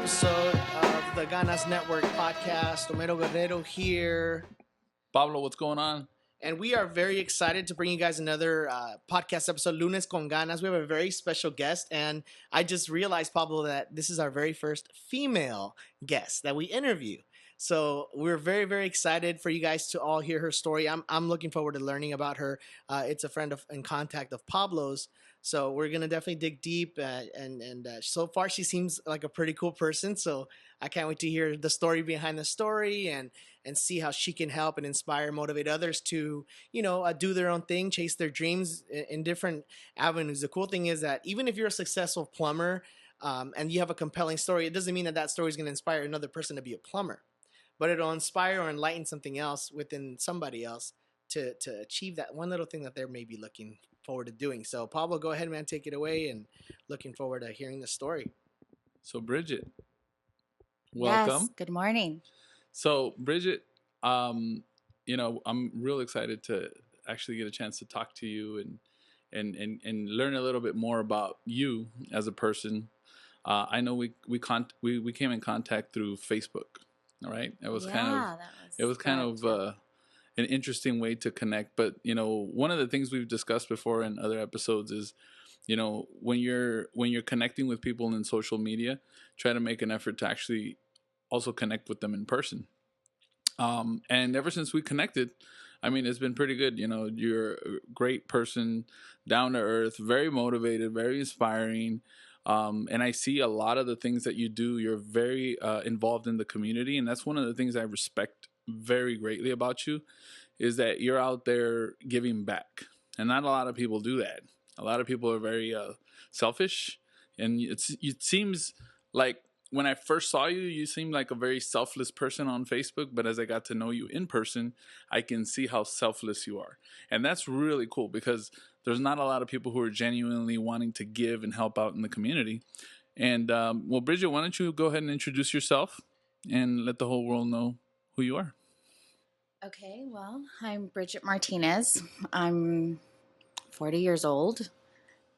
episode of the Ganas Network Podcast. Omero Guerrero here. Pablo, what's going on? And we are very excited to bring you guys another podcast episode, Lunes con Ganas. We have a very special guest. And I just realized, Pablo, that this is our very first female guest that we interview. So we're very, very excited for you guys to all hear her story. I'm looking forward to learning about her. It's a friend and contact of Pablo's. So we're going to definitely dig deep. And so far, she seems like a pretty cool person. So I can't wait to hear the story behind the story and see how she can help and inspire, motivate others to, do their own thing, chase their dreams in different avenues. The cool thing is that even if you're a successful plumber and you have a compelling story, it doesn't mean that story is going to inspire another person to be a plumber. But it'll inspire or enlighten something else within somebody else to achieve that one little thing that they're maybe looking forward to doing. So, Pablo, go ahead, man, take it away, and looking forward to hearing the story. So, Bridgette, welcome. Yes, good morning. So, Bridgette, I'm real excited to actually get a chance to talk to you and learn a little bit more about you as a person. I know we came in contact through Facebook. All right, it was kind of an interesting way to connect. But one of the things we've discussed before in other episodes is, when you're connecting with people in social media, try to make an effort to actually also connect with them in person. And ever since we connected, I mean, it's been pretty good. You're a great person, down to earth, very motivated, very inspiring. And I see a lot of the things that you do. You're very involved in the community. And that's one of the things I respect very greatly about you, is that you're out there giving back. And not a lot of people do that. A lot of people are very selfish. And it seems like when I first saw you, you seemed like a very selfless person on Facebook. But as I got to know you in person, I can see how selfless you are. And that's really cool, because there's not a lot of people who are genuinely wanting to give and help out in the community. And, well, Bridgette, why don't you go ahead and introduce yourself and let the whole world know who you are. Okay, well, I'm Bridgette Martinez. I'm 40 years old,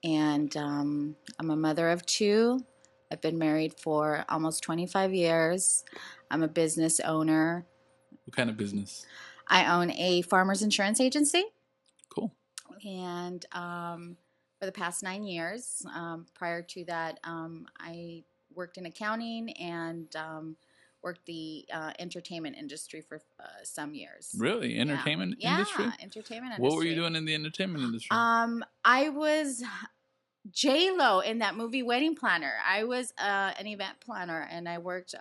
and I'm a mother of two. I've been married for almost 25 years. I'm a business owner. What kind of business? I own a farmer's insurance agency. Cool. And for the past 9 years, prior to that, I worked in accounting and worked the entertainment industry for some years. Really? Entertainment industry? Yeah, entertainment industry. What were you doing in the entertainment industry? I was J-Lo in that movie Wedding Planner. I was an event planner, and I worked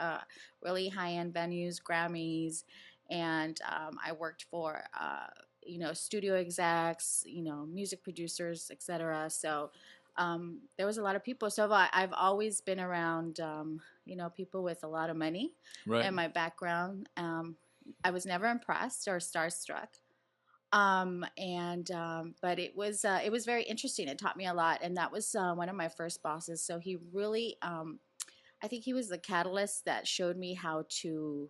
really high-end venues, Grammys, and I worked for studio execs, music producers, etc. So there was a lot of people. So I've always been around, people with a lot of money. Right. In my background. I was never impressed or starstruck. But it was very interesting. It taught me a lot. And that was one of my first bosses. So he really, I think he was the catalyst that showed me how to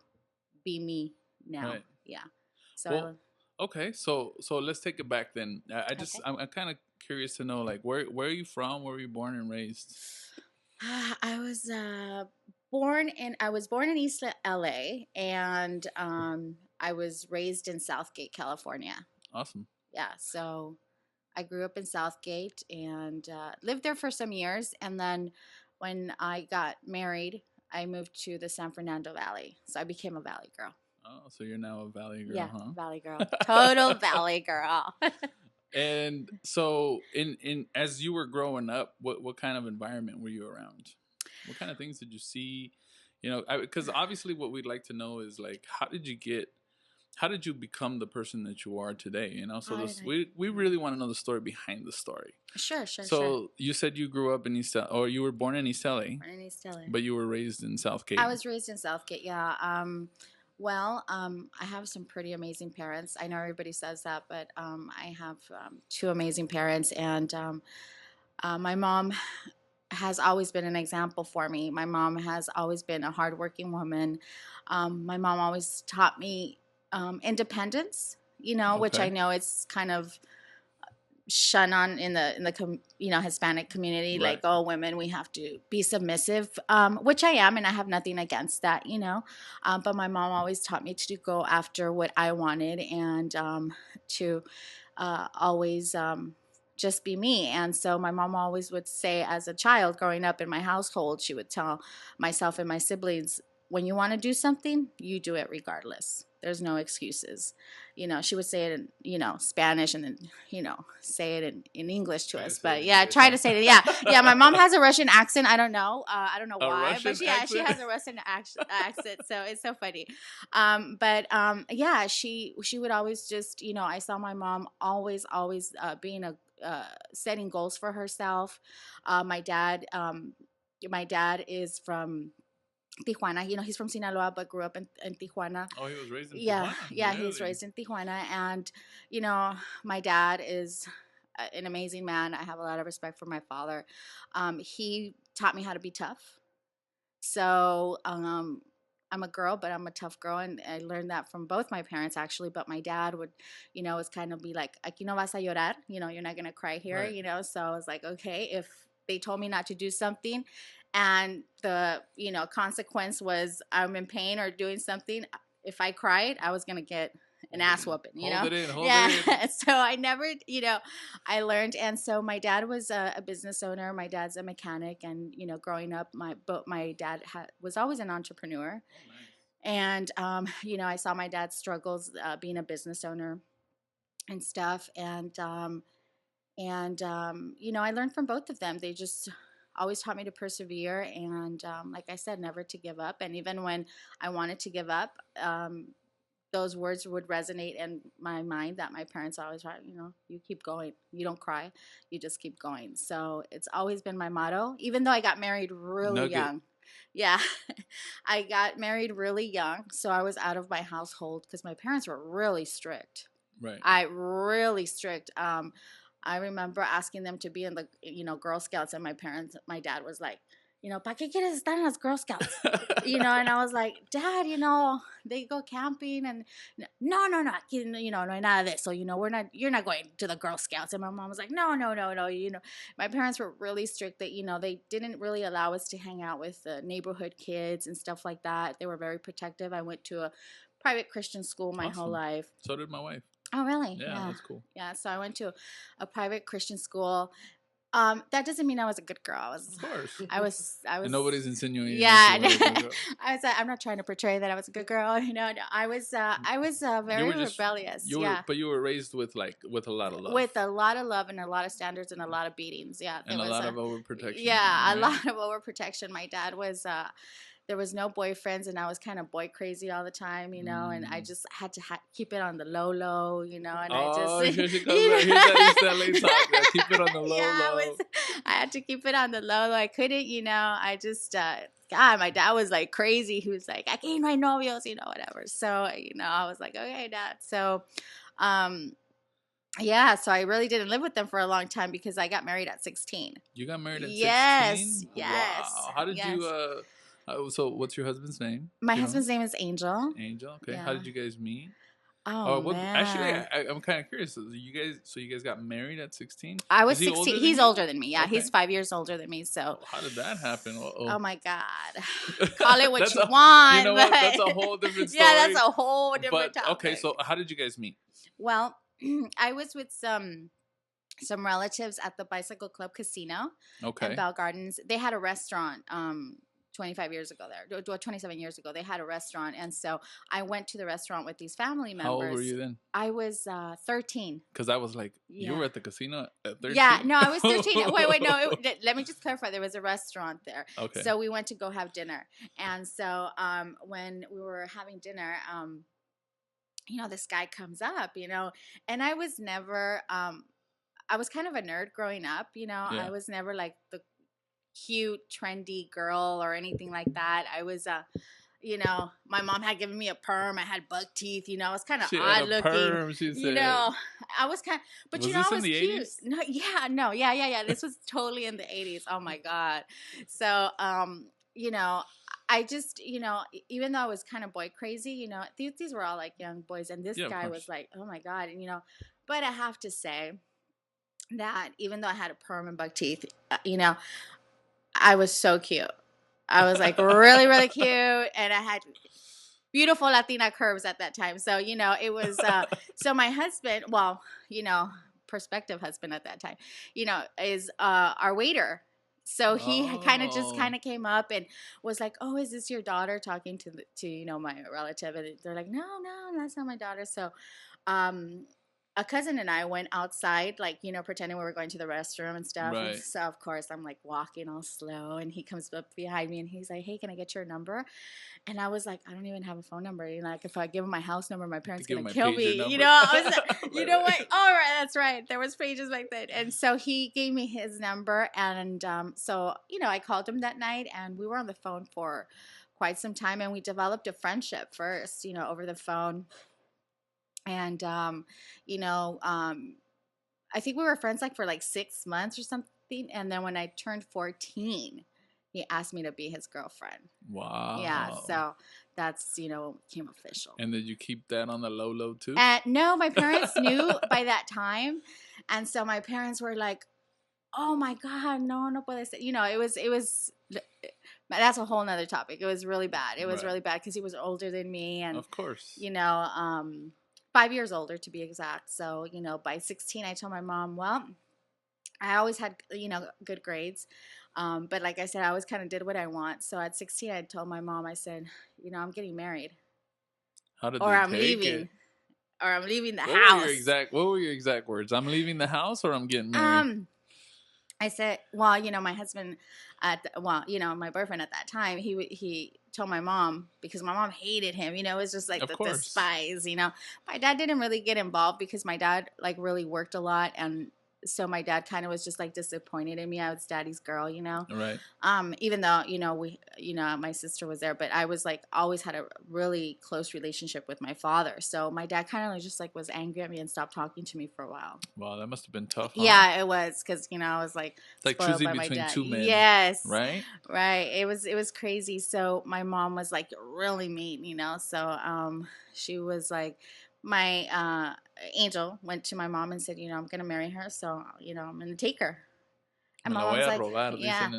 be me now. Right. Yeah. So okay, so let's take it back then. I'm kind of curious to know, like, where are you from? Where were you born and raised? I was born in East LA, and I was raised in Southgate, California. Awesome. Yeah, so I grew up in Southgate and lived there for some years, and then when I got married, I moved to the San Fernando Valley. So I became a Valley girl. Oh, so you're now a Valley girl, yeah, huh? Valley girl. Total Valley girl. And so in as you were growing up, what kind of environment were you around? What kind of things did you see? Because obviously what we'd like to know is, like, how did you become the person that you are today? So we really want to know the story behind the story. Sure. So you said you grew up in or you were born in East LA. Born in East LA. But you were raised in Southgate. I was raised in Southgate, yeah. I have some pretty amazing parents. I know everybody says that, but I have two amazing parents, and my mom has always been an example for me. My mom has always been a hardworking woman. My mom always taught me independence, which I know it's kind of shun on in the Hispanic community, Right. like, oh, women, we have to be submissive, which I am, and I have nothing against that, but my mom always taught me to go after what I wanted, and to always just be me. And so my mom always would say, as a child growing up in my household, she would tell myself and my siblings, when you want to do something, you do it regardless. There's no excuses. She would say it in, Spanish, and then, say it in English to us. But yeah, try to say it. Yeah. Yeah. My mom has a Russian accent. I don't know. I don't know why, but she has a Russian accent. So it's so funny. Yeah, she would always just, I saw my mom always being setting goals for herself. My dad is from Tijuana. He's from Sinaloa, but grew up in Tijuana. Oh, he was raised in Yeah, Tijuana? yeah, Really? he's raised in Tijuana, and my dad is an amazing man. I have a lot of respect for my father. He taught me how to be tough. So I'm a girl, but I'm a tough girl, and I learned that from both my parents, actually. But my dad would, was kind of be like, "Aquí no vas a llorar," you're not gonna cry here, Right. So I was like, okay, if they told me not to do something, and the consequence was I'm in pain or doing something, if I cried, I was gonna get an ass whooping, Hold it yeah. in. So I never, I learned. And so my dad was a business owner. My dad's a mechanic, and growing up, my dad was always an entrepreneur. Oh, nice. And I saw my dad's struggles being a business owner and stuff, and I learned from both of them. They just always taught me to persevere, and like I said, never to give up. And even when I wanted to give up, those words would resonate in my mind, that my parents always taught, you keep going, you don't cry, you just keep going. So it's always been my motto, even though I got married really young. Yeah. I got married really young, so I was out of my household because my parents were really strict. Right. Really strict. I remember asking them to be in the, Girl Scouts, and my dad was like, ¿para qué quieres estar en las Girl Scouts? And I was like, Dad, they go camping, and no, aquí, no hay nada de eso, you're not going to the Girl Scouts. And my mom was like, no, my parents were really strict that, they didn't really allow us to hang out with the neighborhood kids and stuff like that. They were very protective. I went to a private Christian school my whole life. So did my wife. Oh, really? Yeah, that's cool. Yeah, so I went to a private Christian school. That doesn't mean I was a good girl. Of course. I was. And nobody's insinuating. Yeah, I'm not trying to portray that I was a good girl. No, I was very rebellious. But you were raised with a lot of love. With a lot of love and a lot of standards and a lot of beatings. Yeah, and a lot of overprotection. Yeah, right? A lot of overprotection. My dad was. There was no boyfriends, and I was kind of boy crazy all the time, and I just had to keep it on the low, and here she comes. Here's that East LA talk. Keep it on the low. I had to keep it on the low. I couldn't, I just, God, my dad was like crazy. He was like, aquí no hay novios, whatever. So, I was like, okay, Dad. So, yeah, so I really didn't live with them for a long time because I got married at 16. You got married at 16? Yes. Wow. How did you, so what's your husband's name? My husband's name is Angel. Angel, okay. Yeah. How did you guys meet? Oh, man. Actually, I'm kind of curious. So you guys got married at 16? I was 16. He's older than me. Yeah, okay. He's 5 years older than me. So how did that happen? Oh my God. Call it what you want. You know what? That's a whole different story. Yeah, that's a whole different topic. Okay, so how did you guys meet? Well, I was with some relatives at the Bicycle Club Casino in Bell Gardens. They had a restaurant 27 years ago. They had a restaurant, and so I went to the restaurant with these family members. How old were you then? I was 13. Because I was like, you were at the casino at 13? Yeah, no, I was 13. Wait, no, let me just clarify. There was a restaurant there. Okay. So we went to go have dinner, and so when we were having dinner, this guy comes up, and I was never, I was kind of a nerd growing up, Yeah. I was never like the cute, trendy girl or anything like that. I was, my mom had given me a perm. I had buck teeth, I was kind of odd looking. Perm, she said. I was kind of, but was I was in the cute. 80s? Yeah. This was totally in the 80s. Oh my God. So, I just, even though I was kind of boy crazy, these were all like young boys, and this guy was like, oh my God, and but I have to say that even though I had a perm and buck teeth, I was so cute. I was like really, really cute, and I had beautiful Latina curves at that time. So it was. So my husband, well, prospective husband at that time, is our waiter. So he kind of came up and was like, "Oh, is this your daughter?" Talking to my relative, and they're like, "No, no, that's not my daughter." So, um, a cousin and I went outside, like, pretending we were going to the restroom and stuff. And Right. so, of course, I'm like walking all slow, and he comes up behind me and he's like, "Hey, can I get your number?" And I was like, "I don't even have a phone number. Like, if I give him my house number, my parents give gonna him my kill pager me." number. I was like, you know what? All right, that's right. There was pages back then, and so he gave me his number, and so I called him that night, and we were on the phone for quite some time, and we developed a friendship first, over the phone, and I think we were friends like for like 6 months or something, and then when I turned 14, he asked me to be his girlfriend. Wow. Yeah, so that's became official. And did you keep that on the low too? No, my parents knew by that time, and so my parents were like, "Oh my God, no puede ser." It was. That's a whole nother topic. It was really bad. It was Right. really bad because he was older than me, and Of course. 5 years older to be exact. So by 16, I told my mom, well, I always had good grades. But like I said, I always kind of did what I want. So at 16, I told my mom, I said, I'm getting married. How did Or they I'm take leaving. it? Or I'm leaving the What house. were your exact words? I'm leaving the house, or I'm getting married? I said, well, my husband, my boyfriend at that time, he told my mom, because my mom hated him. It was just like the spies. My dad didn't really get involved because my dad like really worked a lot, and so my dad kind of was just like disappointed in me. I was daddy's girl, Right. Even though we, my sister was there, but I was like always had a really close relationship with my father. So my dad kind of just like was angry at me and stopped talking to me for a while. Wow, that must have been tough. Huh? Yeah, it was, because I was like it's like spoiled choosing by my between dad. two men. Yes, right. It was crazy. So my mom was like really mean, So she was like, my angel went to my mom and said, I'm gonna marry her, so I'm gonna take her. And my mom's like, yeah.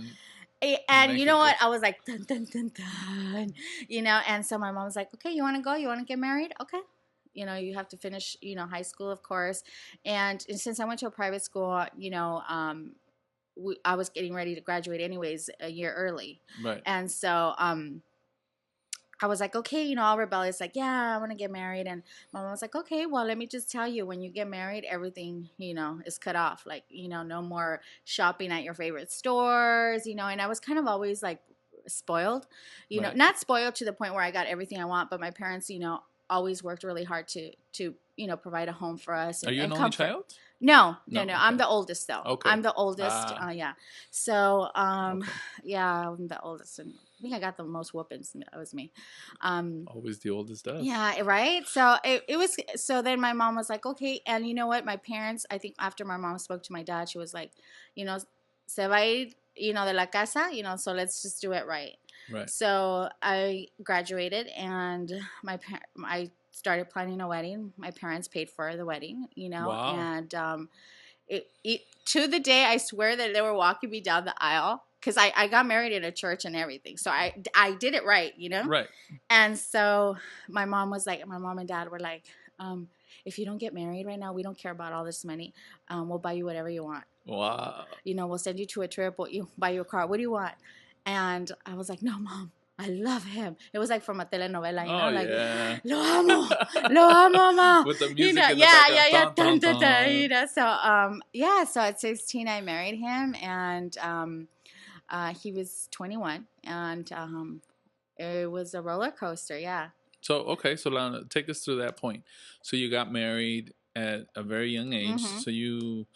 And you know what? I was like, dun, dun, dun, dun. And so my mom was like, okay, you want to go? You want to get married? Okay. You have to finish, high school, of course. And since I went to a private school, I was getting ready to graduate anyways a year early. Right. And so I was like, okay, all rebellious, like, yeah, I want to get married. And my mom was like, okay, well, let me just tell you, when you get married, everything, is cut off. Like, no more shopping at your favorite stores, and I was kind of always like spoiled, Right. not spoiled to the point where I got everything I want, but my parents, always worked really hard to provide a home for us. Are you an only comfort. child? No. Okay. I'm the oldest though. Okay. I'm the oldest. Yeah. So, Okay. yeah, I'm the oldest, and I think I got the most whoopings. That was me. Always the oldest does. Yeah, right. So it was. So then my mom was like, okay, and you know what? My parents, I think after my mom spoke to my dad, she was like, se va a ir, de la casa, so let's just do it right. Right. So I graduated, and I started planning a wedding. My parents paid for the wedding, Wow. And to the day, I swear that they were walking me down the aisle, because I got married in a church and everything. So I did it right, Right. And so my mom and dad were like, if you don't get married right now, we don't care about all this money. We'll buy you whatever you want. Wow. We'll send you to a trip. We'll buy you a car. What do you want? And I was like, no, Mom, I love him. It was like from a telenovela, like, yeah. Lo amo, Ma. With the music in the yeah. background. Dun, dun, dun. So, so at 16, I married him, and he was 21, and it was a roller coaster, yeah. So, okay, so Lana, take us through that point. So you got married at a very young age. Mm-hmm. So you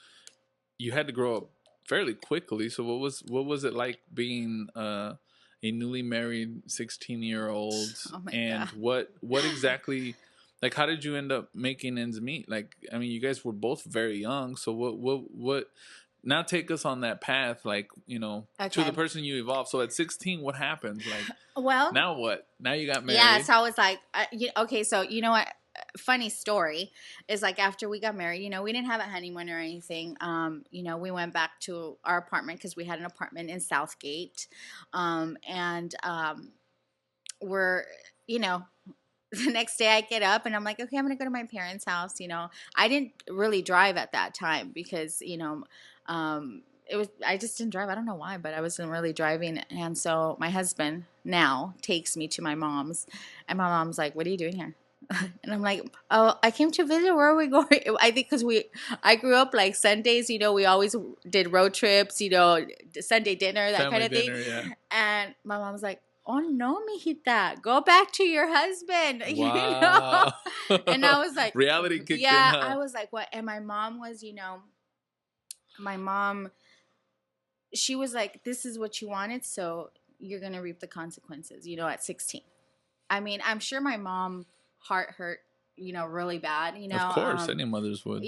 had to grow up fairly quickly. So what was it like being a newly married 16-year-old? Oh my and God. what exactly, like, how did you end up making ends meet? Like, I mean, you guys were both very young. So what now take us on that path, like, to the person you evolved. So at 16, what happens? Like, well, now what? Now you got married. Yeah, so I was like, okay, so you know what? funny story is like after we got married, we didn't have a honeymoon or anything. We went back to our apartment because we had an apartment in Southgate. And we're, the next day I get up and I'm like, okay, I'm going to go to my parents' house. I didn't really drive at that time because, I just didn't drive. I don't know why, but I wasn't really driving. And so my husband now takes me to my mom's, and my mom's like, what are you doing here? And I'm like, oh, I came to visit. Where are we going? I think because I grew up like Sundays, we always did road trips, Sunday dinner, that Family kind of thing. dinner, yeah. And my mom's like, oh no, mijita, go back to your husband. Wow. And I was like, reality kicked in. yeah, Huh? I was like, what? And my mom was, my mom, she was like, this is what you wanted, so you're going to reap the consequences, at 16. I mean, I'm sure my mom heart hurt, really bad, Of course, any mothers would.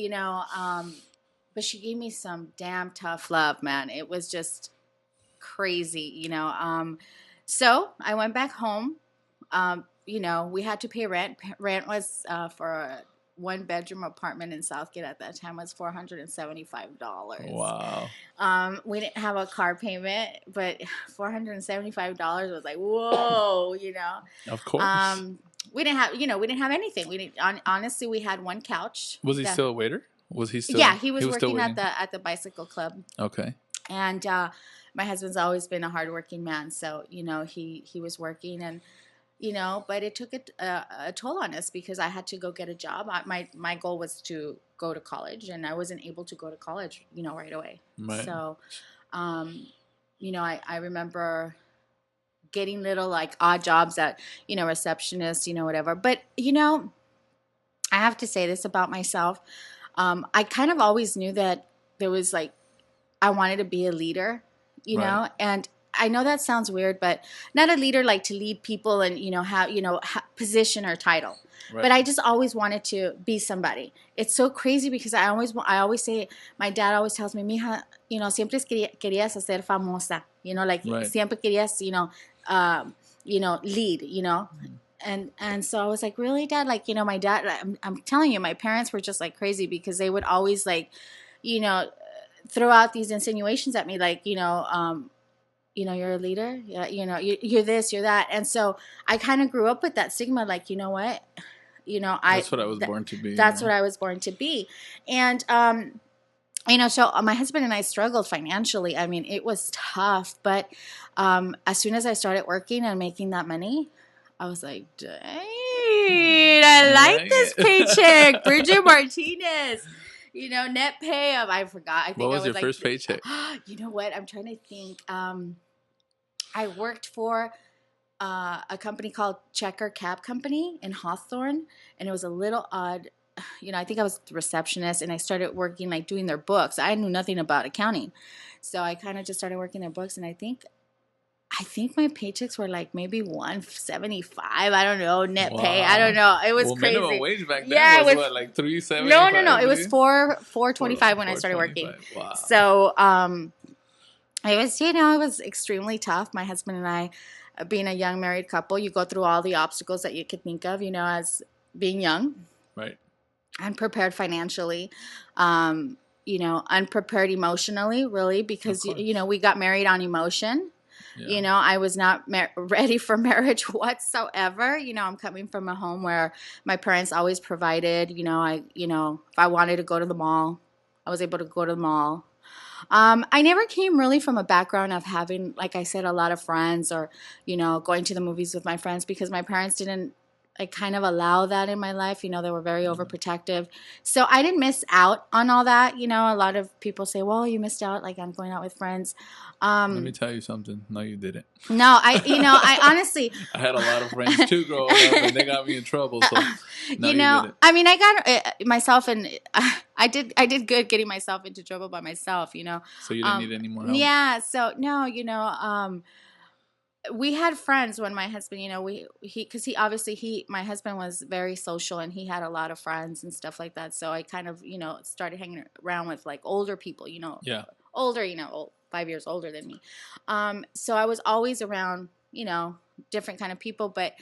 But she gave me some damn tough love, man. It was just crazy, So I went back home. We had to pay rent. Rent was for a 1-bedroom apartment in Southgate at that time was $475. Wow. We didn't have a car payment, but $475 was like, whoa, Of course. We didn't have anything. Honestly, we had one couch. Was he still a waiter? Was he still? Yeah, he was working at the bicycle club. Okay. And my husband's always been a hardworking man, so he was working, and but it took a toll on us because I had to go get a job. My goal was to go to college, and I wasn't able to go to college, right away. Right. So, I remember getting little like odd jobs at receptionist, whatever. But I have to say this about myself. I kind of always knew that there was like I wanted to be a leader, Right. and I know that sounds weird, but not a leader like to lead people and have position or title. Right. But I just always wanted to be somebody. It's so crazy because I always say, my dad always tells me, mija, siempre querías ser famosa, like Right. siempre querías, lead, And so I was like, really, Dad? Like, my dad, I'm telling you, my parents were just like crazy because they would always like, throw out these insinuations at me, like, you're a leader. Yeah, you're this, you're that. And so I kind of grew up with that stigma, like, you know what? That's what I was born to be. That's what I was born to be. And, so my husband and I struggled financially. I mean, it was tough. But as soon as I started working and making that money, I was like, dang, I like this paycheck. Bridgette Martinez. Net pay of, I forgot. I think what was your like, first paycheck? You know what? I'm trying to think. I worked for a company called Checker Cab Company in Hawthorne, and it was a little odd. I think I was the receptionist, and I started working, like, doing their books. I knew nothing about accounting. So I kind of just started working their books, and I think my paychecks were like maybe $175. I don't know, net pay. I don't know. It was crazy. Minimum wage back then was what, like $3.75? No. It was $4.25 when I started working. Wow. So it was, it was extremely tough. My husband and I, being a young married couple, you go through all the obstacles that you could think of, as being young. Right. Unprepared financially, unprepared emotionally, really, because, we got married on emotion. Yeah. I was not ready for marriage whatsoever. I'm coming from a home where my parents always provided. If I wanted to go to the mall, I was able to go to the mall. I never came really from a background of having, like I said, a lot of friends or, going to the movies with my friends because my parents didn't kind of allow that in my life. They were very overprotective. So I didn't miss out on all that. A lot of people say, well, you missed out, like I'm going out with friends. Let me tell you something. No, you didn't. No, I honestly. I had a lot of friends too growing up, and they got me in trouble. So, no, you didn't. I mean, I got myself, and I did good getting myself into trouble by myself. So you didn't need any more help. Yeah. So no, we had friends when my husband, because my husband was very social and he had a lot of friends and stuff like that. So I kind of, started hanging around with like older people, Yeah. Older, 5 years older than me. So I was always around, different kind of people, but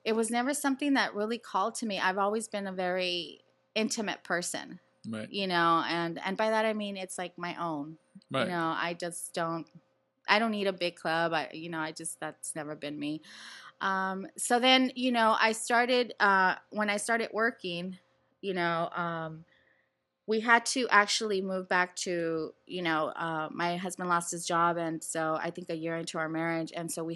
it was never something that really called to me. I've always been a very intimate person, Right. And by that I mean it's like my own. Right. I just don't. I don't need a big club. That's never been me. So then, I started when I started working. We had to actually move back to, my husband lost his job. And so I think a year into our marriage. And so a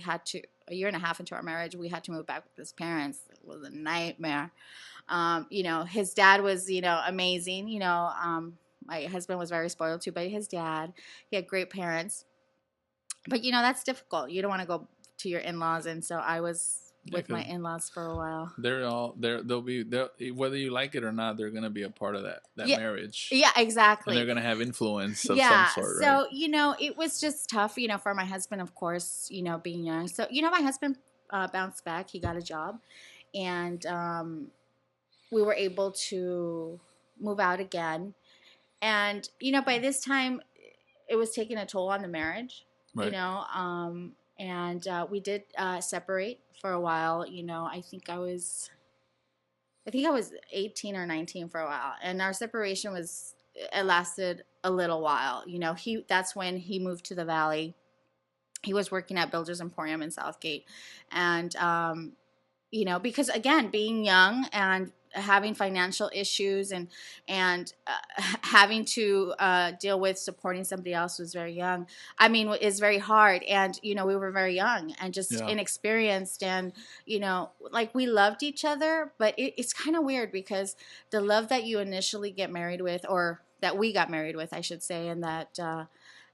year and a half into our marriage, we had to move back with his parents. It was a nightmare. His dad was, amazing. My husband was very spoiled too by his dad. He had great parents. But, that's difficult. You don't want to go to your in-laws. And so I was with my in-laws for a while. They'll be whether you like it or not, they're going to be a part of that marriage. Yeah, exactly. And they're going to have influence of some sort, right? So, it was just tough, for my husband, of course, being young. So, my husband bounced back. He got a job. And we were able to move out again. And, by this time, it was taking a toll on the marriage, right. And we did separate for a while. I think I was 18 or 19 for a while, and our separation it lasted a little while. That's when he moved to the Valley. He was working at Builders Emporium in Southgate, and because again, being young and having financial issues and having to deal with supporting somebody else who's very young, is very hard. And, we were very young and just inexperienced. And, we loved each other, but it's kind of weird because the love that you initially get married with, or that we got married with, I should say, and that,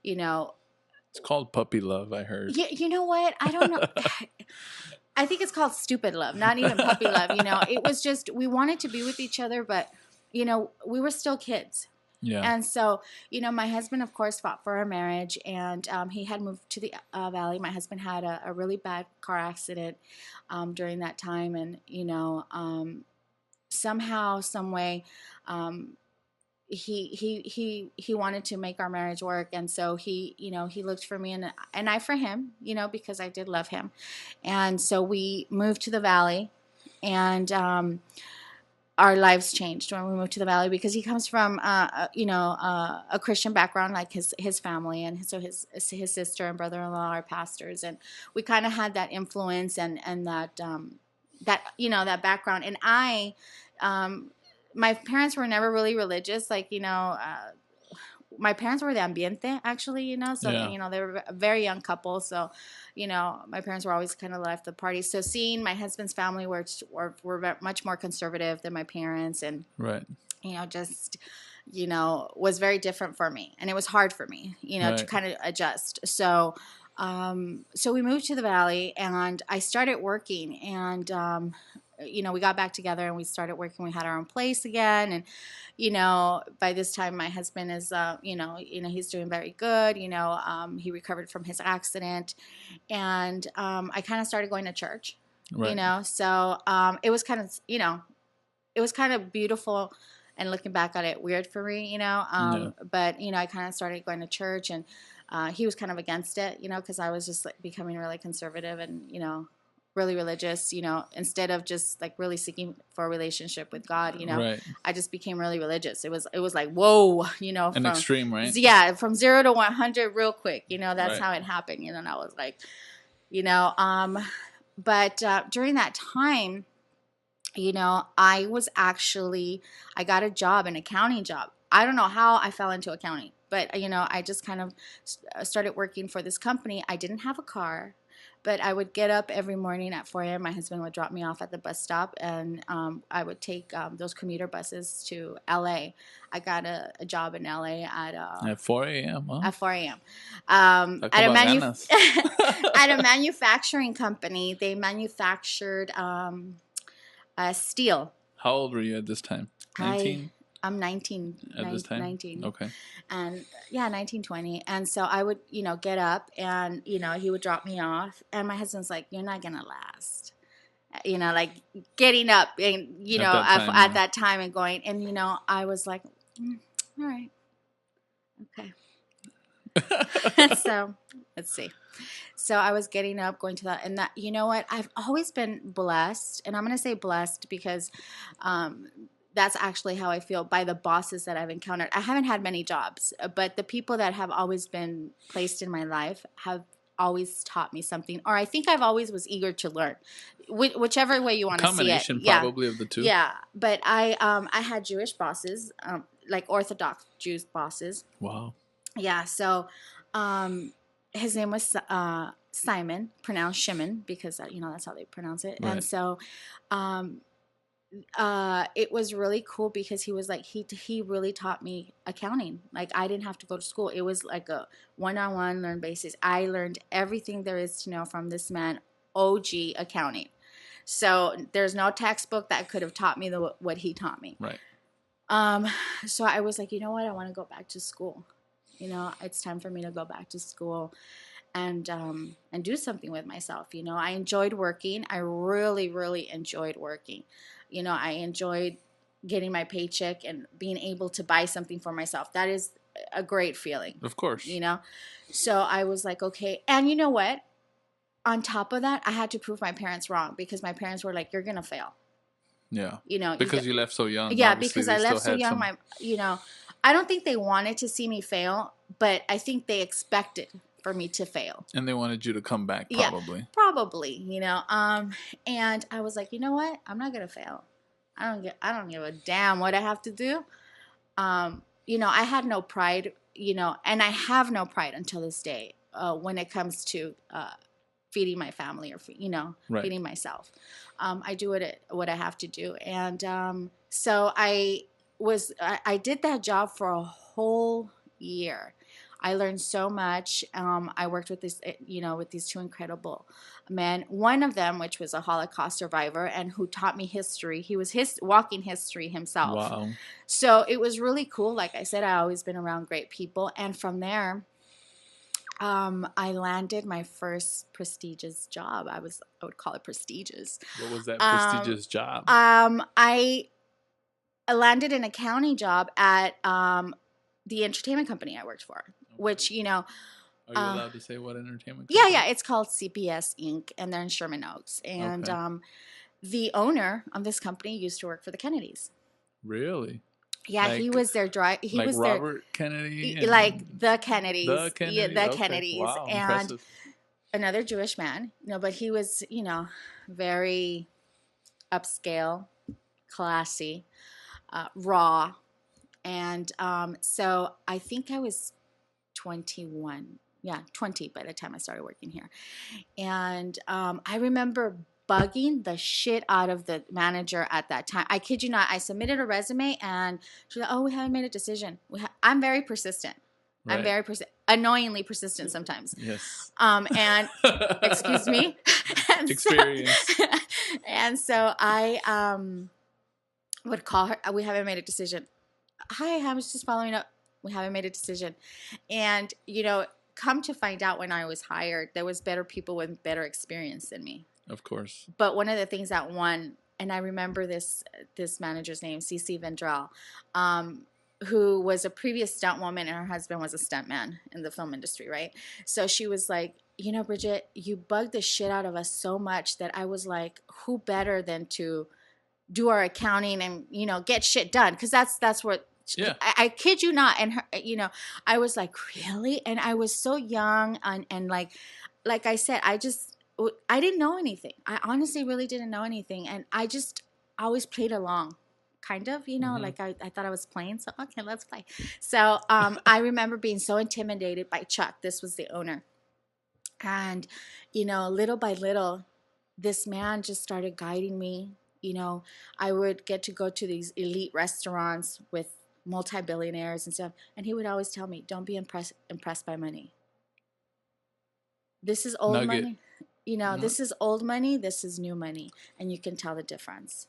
it's called puppy love, I heard. Yeah, you know what? I don't know. I think it's called stupid love, not even puppy love. It was just, we wanted to be with each other, but, we were still kids. Yeah. And so, my husband, of course, fought for our marriage, and he had moved to the Valley. My husband had a really bad car accident during that time. And, somehow, some way, he wanted to make our marriage work. And so he looked for me and I for him, because I did love him. And so we moved to the Valley, and our lives changed when we moved to the Valley, because he comes from a Christian background, like his family, and so his sister and brother-in-law are pastors, and we kind of had that influence and that that background. And my parents were never really religious, my parents were the ambiente, actually, so, they were a very young couple. So, my parents were always kind of left the party. So seeing my husband's family were much more conservative than my parents, and, right. Just, was very different for me. And it was hard for me, right. to kind of adjust. So, so we moved to the Valley, and I started working, and, we got back together and we started working. We had our own place again. And, by this time my husband is, he's doing very good. He recovered from his accident, and, I kind of started going to church, right. So, it was kind of, it was kind of beautiful, and looking back at it, weird for me, but, I kind of started going to church, and, he was kind of against it, because I was just becoming really conservative and, really religious, instead of just really seeking for a relationship with God, right. I just became really religious. It was like, whoa, an extreme, right? Yeah. From 0 to 100 real quick, that's right. how it happened, and I was like, but during that time, I got a job, an accounting job. I don't know how I fell into accounting, but, I just kind of started working for this company. I didn't have a car, but I would get up every morning at 4 a.m. My husband would drop me off at the bus stop, and I would take those commuter buses to L.A. I got a job in L.A. at 4 a.m., huh? At 4 a.m. At a manufacturing company. They manufactured steel. How old were you at this time? 19? I'm 19 at this time. 19. Okay. And 19, 20. And so I would, get up, and, he would drop me off, and my husband's like, "You're not going to last." Getting up and, at that time and going, and, I was like, all right. Okay. So let's see. So I was getting up, going to that, and that, you know what? I've always been blessed, and I'm going to say blessed because that's actually how I feel by the bosses that I've encountered. I haven't had many jobs, but the people that have always been placed in my life have always taught me something, or I think I've always was eager to learn, whichever way you want to see it. Combination probably of the two. Yeah, but I had Jewish bosses, like Orthodox Jews bosses. Wow. Yeah, so his name was Simon, pronounced Shimon, because that's how they pronounce it. Right. And so it was really cool because he was like he really taught me accounting. Like I didn't have to go to school. It was like a one-on-one learn basis. I learned everything there is to know from this man, OG accounting. So there's no textbook that could have taught me what he taught me. Right. So I was like, you know what? I want to go back to school. It's time for me to go back to school and do something with myself. I enjoyed working. I really, really enjoyed working. I enjoyed getting my paycheck and being able to buy something for myself. That is a great feeling. Of course. So I was like, okay. And you know what? On top of that, I had to prove my parents wrong because my parents were like, you're going to fail. Yeah. Because you left so young. Yeah, Obviously, because I left so young. I don't think they wanted to see me fail, but I think they expected for me to fail. And they wanted you to come back, probably. Yeah, probably, and I was like, you know what? I'm not gonna fail. I don't give a damn what I have to do. I had no pride, and I have no pride until this day when it comes to feeding my family or Right. feeding myself. I do what I have to do, and so I did that job for a whole year. I learned so much. I worked with with these two incredible men. One of them, which was a Holocaust survivor and who taught me history. He was walking history himself. Wow. So it was really cool. Like I said, I always been around great people, and from there, I landed my first prestigious job. I would call it prestigious. What was that prestigious job? I landed an accounting job at the entertainment company I worked for, which, Are you allowed to say what entertainment company? Yeah, it's called CPS Inc., and they're in Sherman Oaks. And the owner of this company used to work for the Kennedys. Really? Yeah, he was their He was Robert Kennedy? Like the Kennedys. The Kennedys? Yeah, the Okay. Kennedys. Wow, and impressive. Another Jewish man, but he was, very upscale, classy, raw. And so I think I was 21. Yeah, 20 by the time I started working here. And I remember bugging the shit out of the manager at that time. I kid you not. I submitted a resume and she's like, oh, we haven't made a decision. I'm very persistent. Right. I'm very annoyingly persistent sometimes. Yes. And excuse me. Experience. And so I would call her. We haven't made a decision. Hi, I was just following up. We haven't made a decision. And, come to find out when I was hired, there was better people with better experience than me. Of course. But one of the things that won, and I remember this manager's name, Cece Vendrell, who was a previous stunt woman, and her husband was a stunt man in the film industry, right? So she was like, Bridgette, you bugged the shit out of us so much that I was like, who better than to do our accounting and, get shit done? Because that's what... Yeah. I kid you not. And her, I was like, really? And I was so young. And like I said, I didn't know anything. I honestly really didn't know anything. And I just always played along, kind of, Mm-hmm. like I thought I was playing. So, okay, let's play. So I remember being so intimidated by Chuck. This was the owner. And, little by little, this man just started guiding me. I would get to go to these elite restaurants with multi-billionaires and stuff, and he would always tell me, don't be impressed by money. This is old money. This is old money, this is new money, and you can tell the difference.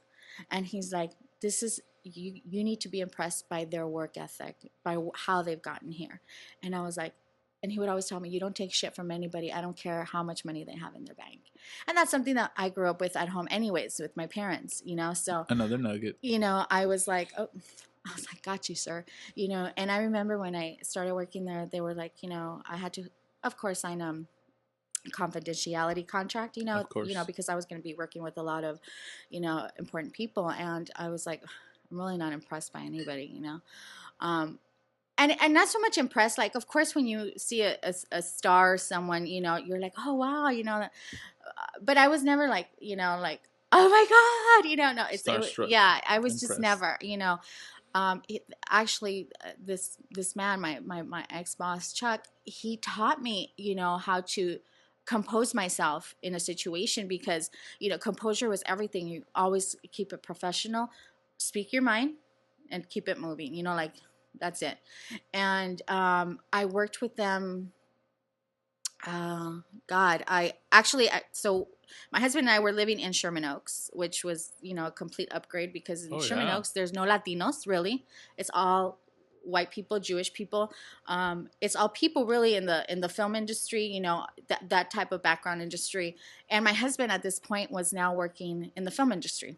And he's like, this is you need to be impressed by their work ethic, by how they've gotten here. And I was like, and he would always tell me, you don't take shit from anybody. I don't care how much money they have in their bank. And that's something that I grew up with at home anyways, with my parents, so. Another nugget. I was like, oh, I was like, got you, sir. And I remember when I started working there, they were like, I had to, of course, sign confidentiality contract, Of course. because I was going to be working with a lot of, important people. And I was like, I'm really not impressed by anybody, and not so much impressed. Like, of course, when you see a star or someone, you're like, oh, wow, but I was never like, like, oh my God, no, Starstruck. yeah, I was just Impressed. never, actually, this man, my ex boss Chuck, he taught me, how to compose myself in a situation, because composure was everything. You always keep it professional, speak your mind, and keep it moving. Like, that's it. And I worked with them. God, so my husband and I were living in Sherman Oaks, which was, a complete upgrade, because in Sherman Oaks, there's no Latinos, really. It's all white people, Jewish people. It's all people really in the film industry, that type of background industry. And my husband at this point was now working in the film industry.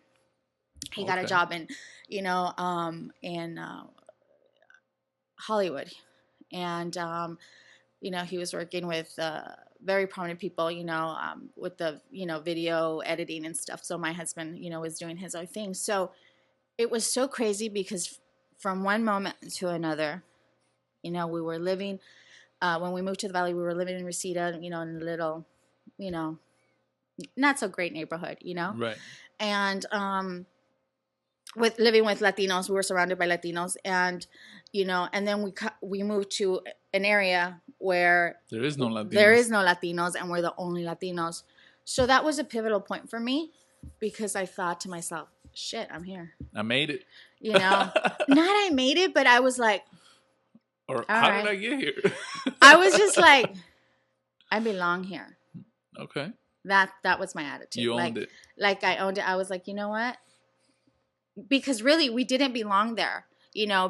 He got a job in, in Hollywood. And, he was working with very prominent people, with the, video editing and stuff. So my husband, was doing his own thing. So it was so crazy, because from one moment to another, we were living, when we moved to the Valley, we were living in Reseda, in a little, not so great neighborhood, Right. And with living with Latinos, we were surrounded by Latinos, and and then we moved to an area where there is no Latinos, and we're the only Latinos. So that was a pivotal point for me, because I thought to myself, shit, I'm here. I made it. Not I made it, but I was like, or how did I get here? I was just like, I belong here. Okay. That was my attitude. You owned it. Like, I owned it. I was like, you know what? Because really, we didn't belong there.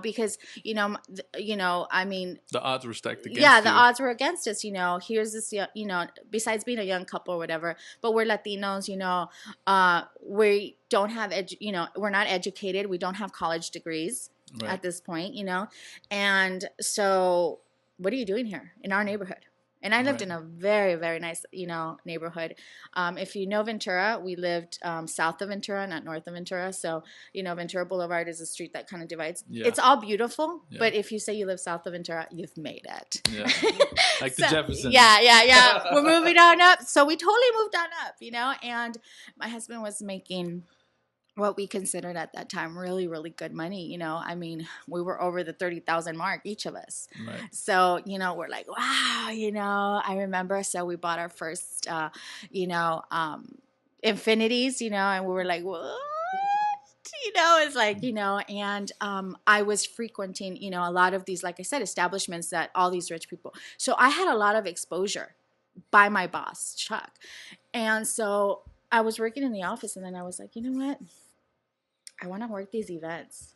Because, I mean, the odds were stacked against the odds were against us. Here's this, besides being a young couple or whatever, but we're Latinos, we don't have, we're not educated. We don't have college degrees at this point, and so what are you doing here in our neighborhood? And I lived in a very, very nice, neighborhood. If you know Ventura, we lived south of Ventura, not north of Ventura. So, Ventura Boulevard is a street that kind of divides. Yeah. It's all beautiful, but if you say you live south of Ventura, you've made it. Yeah. Like the Jeffersons. Yeah. We're moving on up. So we totally moved on up, and my husband was making what we considered at that time really, really good money. I mean, we were over the 30,000 mark, each of us. Right. So, we're like, wow, I remember. So we bought our first, Infinities, and we were like, what? It's like, and I was frequenting, a lot of these, like I said, establishments that all these rich people. So I had a lot of exposure by my boss, Chuck. And so I was working in the office, and then I was like, you know what? I want to work these events.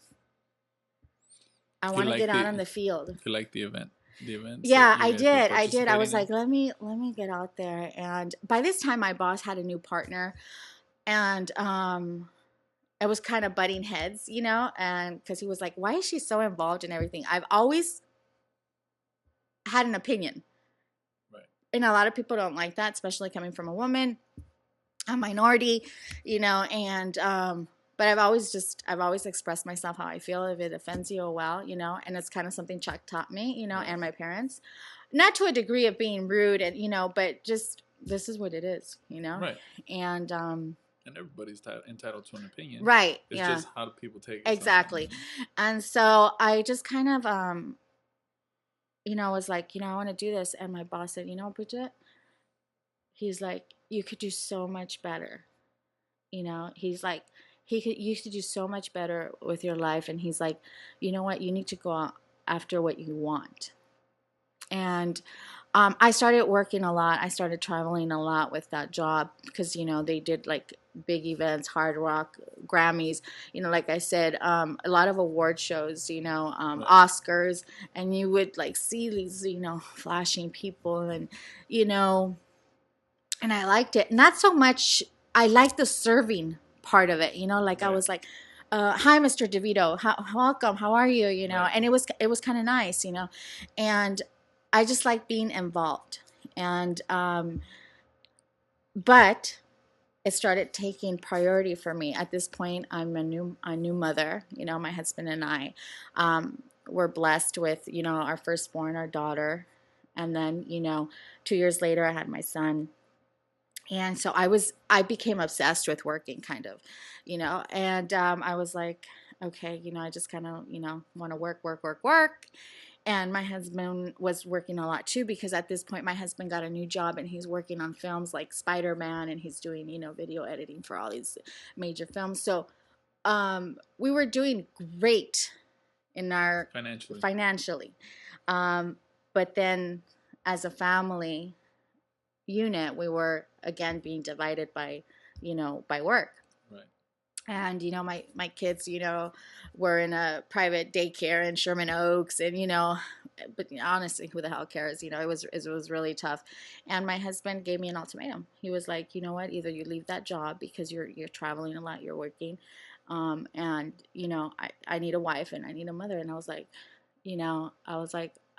I want to get out on the field. You like the event? Yeah, I did. I was like, let me get out there. And by this time, my boss had a new partner, and it was kind of butting heads, and because he was like, why is she so involved in everything? I've always had an opinion. Right. And a lot of people don't like that, especially coming from a woman, a minority, and but I've always expressed myself how I feel. If it offends you, oh well, and it's kind of something Chuck taught me, and my parents, not to a degree of being rude, and but just this is what it is, Right. And everybody's entitled to an opinion, right? It's just how do people take it. Exactly. And so I just kind of was like, I want to do this, and my boss said, Bridgette, he's like, you could do so much better, he's like, you could do so much better with your life. And he's like, you know what? You need to go out after what you want. And I started working a lot. I started traveling a lot with that job because, they did like big events, Hard Rock, Grammys, like I said, a lot of award shows, Oscars. And you would like see these, flashing people and I liked it. Not so much, I liked the serving part of it, like right. I was like, hi, Mr. DeVito, welcome, how are you, Right. and it was kind of nice, and I just like being involved. And but it started taking priority for me. At this point, I'm a new mother. My husband and I were blessed with, our firstborn, our daughter. And then, 2 years later, I had my son. And so I became obsessed with working, kind of, and I was like, okay, I just kind of, want to work, work, work, work. And my husband was working a lot too, because at this point my husband got a new job and he's working on films like Spider-Man, and he's doing, video editing for all these major films. So we were doing great in our financially. But then as a family unit, we were again being divided by work. Right. And my kids were in a private daycare in Sherman Oaks, and but honestly, who the hell cares? It was really tough. And my husband gave me an ultimatum. He was like, you know what, either you leave that job because you're traveling a lot, you're working, and I need a wife and I need a mother. And I was like,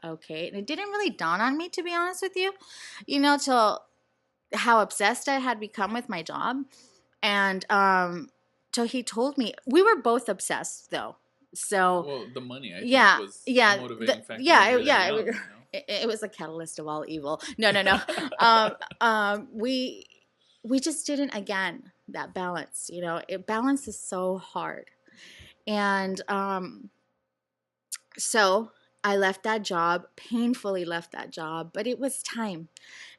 okay. And it didn't really dawn on me, to be honest with you, till how obsessed I had become with my job. And so he told me, we were both obsessed though. So well, the money, I yeah, think, was yeah, a motivating factor. It was a catalyst of all evil. No. We just didn't, again, that balance. Balance is so hard. And so I left that job, painfully left that job, but it was time.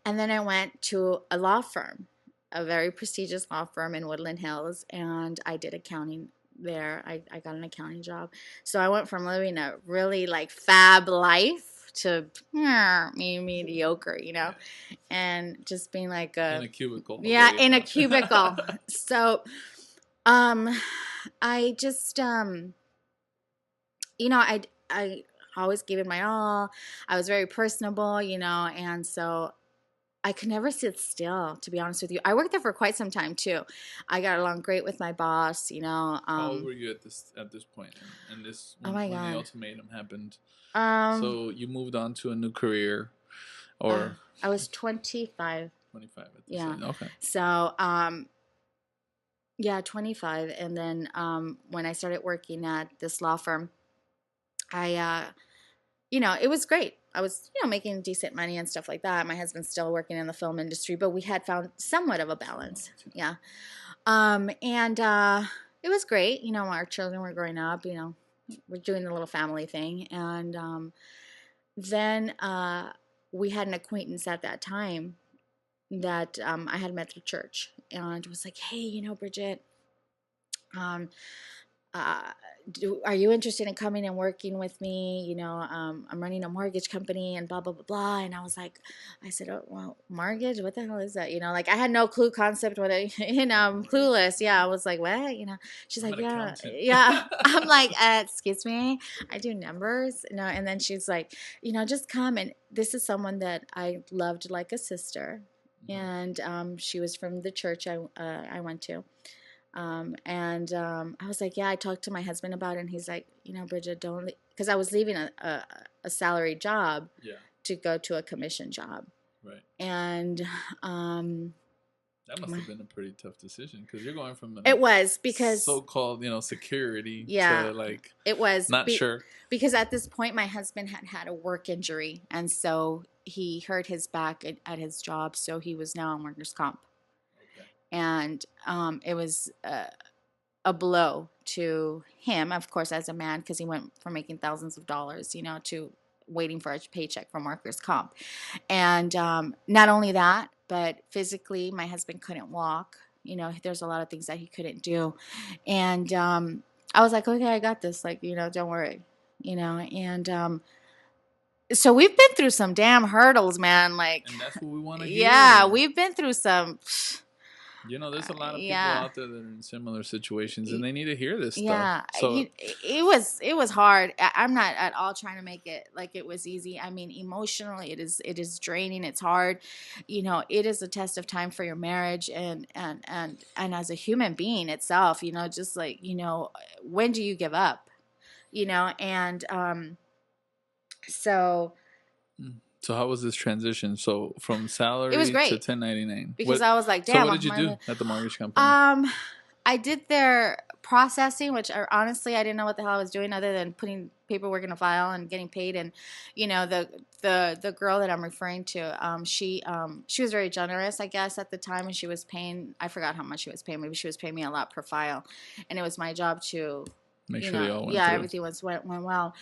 And then I went to a law firm, a very prestigious law firm in Woodland Hills, and I did accounting there. I got an accounting job. So I went from living a really like fab life to mediocre, and just being like in a cubicle. Yeah, in a cubicle. So I just I always gave it my all. I was very personable, and so I could never sit still, to be honest with you. I worked there for quite some time too. I got along great with my boss, How old were you at this point? And this when the ultimatum happened. So you moved on to a new career, or I was 25. 25 at this Yeah. age. Okay. So 25, and then when I started working at this law firm, I it was great. I was, making decent money and stuff like that. My husband's still working in the film industry, but we had found somewhat of a balance. Yeah. And it was great. Our children were growing up, we're doing the little family thing. And then we had an acquaintance at that time that I had met through church, and was like, hey, Bridgette, are you interested in coming and working with me? I'm running a mortgage company and blah, blah, blah, blah. And I said, oh, well, mortgage? What the hell is that? I had no concept what I'm clueless. Yeah. I was like, what? She's like, yeah, yeah. I'm like, excuse me, I do numbers. And then she's like, just come. And this is someone that I loved like a sister. And she was from the church I went to. And I was like, yeah, I talked to my husband about it, and he's like, Bridgette, don't, because I was leaving a salary job to go to a commission job. Right. And that must have been a pretty tough decision, because you're going from it was because so-called security to like it was not sure, because at this point my husband had a work injury, and so he hurt his back at his job, so he was now on workers' comp. And it was a blow to him, of course, as a man, because he went from making thousands of dollars, to waiting for a paycheck from workers' comp. And not only that, but physically, my husband couldn't walk. There's a lot of things that he couldn't do. And I was like, okay, I got this. Like, don't worry. And so we've been through some damn hurdles, man. Like, and that's what we want to hear. Yeah, we've been through some. There's a lot of people Yeah. out there that are in similar situations, and they need to hear this Yeah, stuff. So it was hard. I'm not at all trying to make it like it was easy. I mean, emotionally, it is draining. It's hard. It is a test of time for your marriage and as a human being itself. Just like when do you give up? And so So how was this transition? So from salary it was to great 1099? because I was like, So damn. what did you do at the mortgage company? I did their processing, which honestly I didn't know what the hell I was doing other than putting paperwork in a file and getting paid. And the girl that I'm referring to, she was very generous, I guess, at the time, and she was paying. I forgot how much she was paying. Maybe she was paying me a lot per file, and it was my job to Make sure they all went through. everything went well.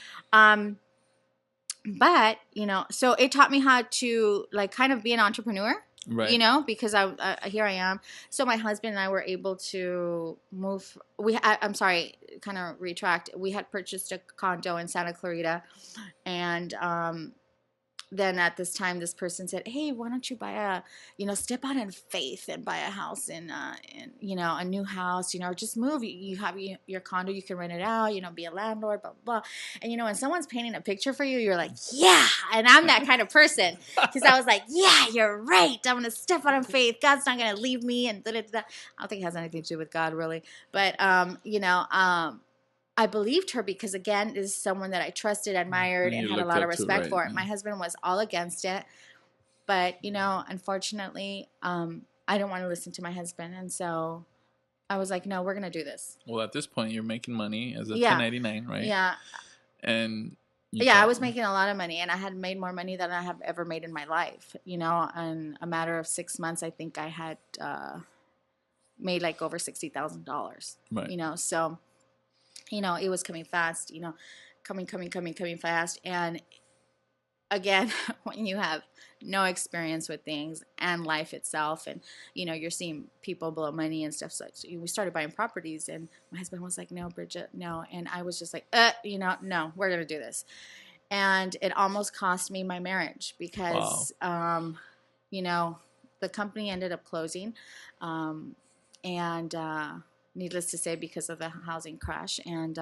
But so it taught me how to like kind of be an entrepreneur. Right. Because here I am. So my husband and I were able to move. I'm sorry, kind of retract. We had purchased a condo in Santa Clarita, and then at this time, this person said, "Hey, why don't you buy step out in faith and buy a house in a new house, or just move. You have your condo, you can rent it out, be a landlord, blah, blah, blah." And, when someone's painting a picture for you, you're like, yeah. And I'm that kind of person because I was like, yeah, you're right. I'm going to step out in faith. God's not going to leave me. And da-da-da-da. I don't think it has anything to do with God really. But, I believed her because, again, this is someone that I trusted, admired, and had a lot of respect for. My husband was all against it. But, unfortunately, I didn't want to listen to my husband. And so I was like, no, we're going to do this. Well, at this point, you're making money as a 1099, right? Yeah. And I was making a lot of money, and I had made more money than I have ever made in my life. In a matter of 6 months, I think I had made like over $60,000. Right. So... it was coming fast, coming fast. And again, when you have no experience with things and life itself, and, you're seeing people blow money and stuff. So we started buying properties, and my husband was like, "No, Bridgette, no." And I was just like, no, we're going to do this. And it almost cost me my marriage because, the company ended up closing. Needless to say, because of the housing crash. And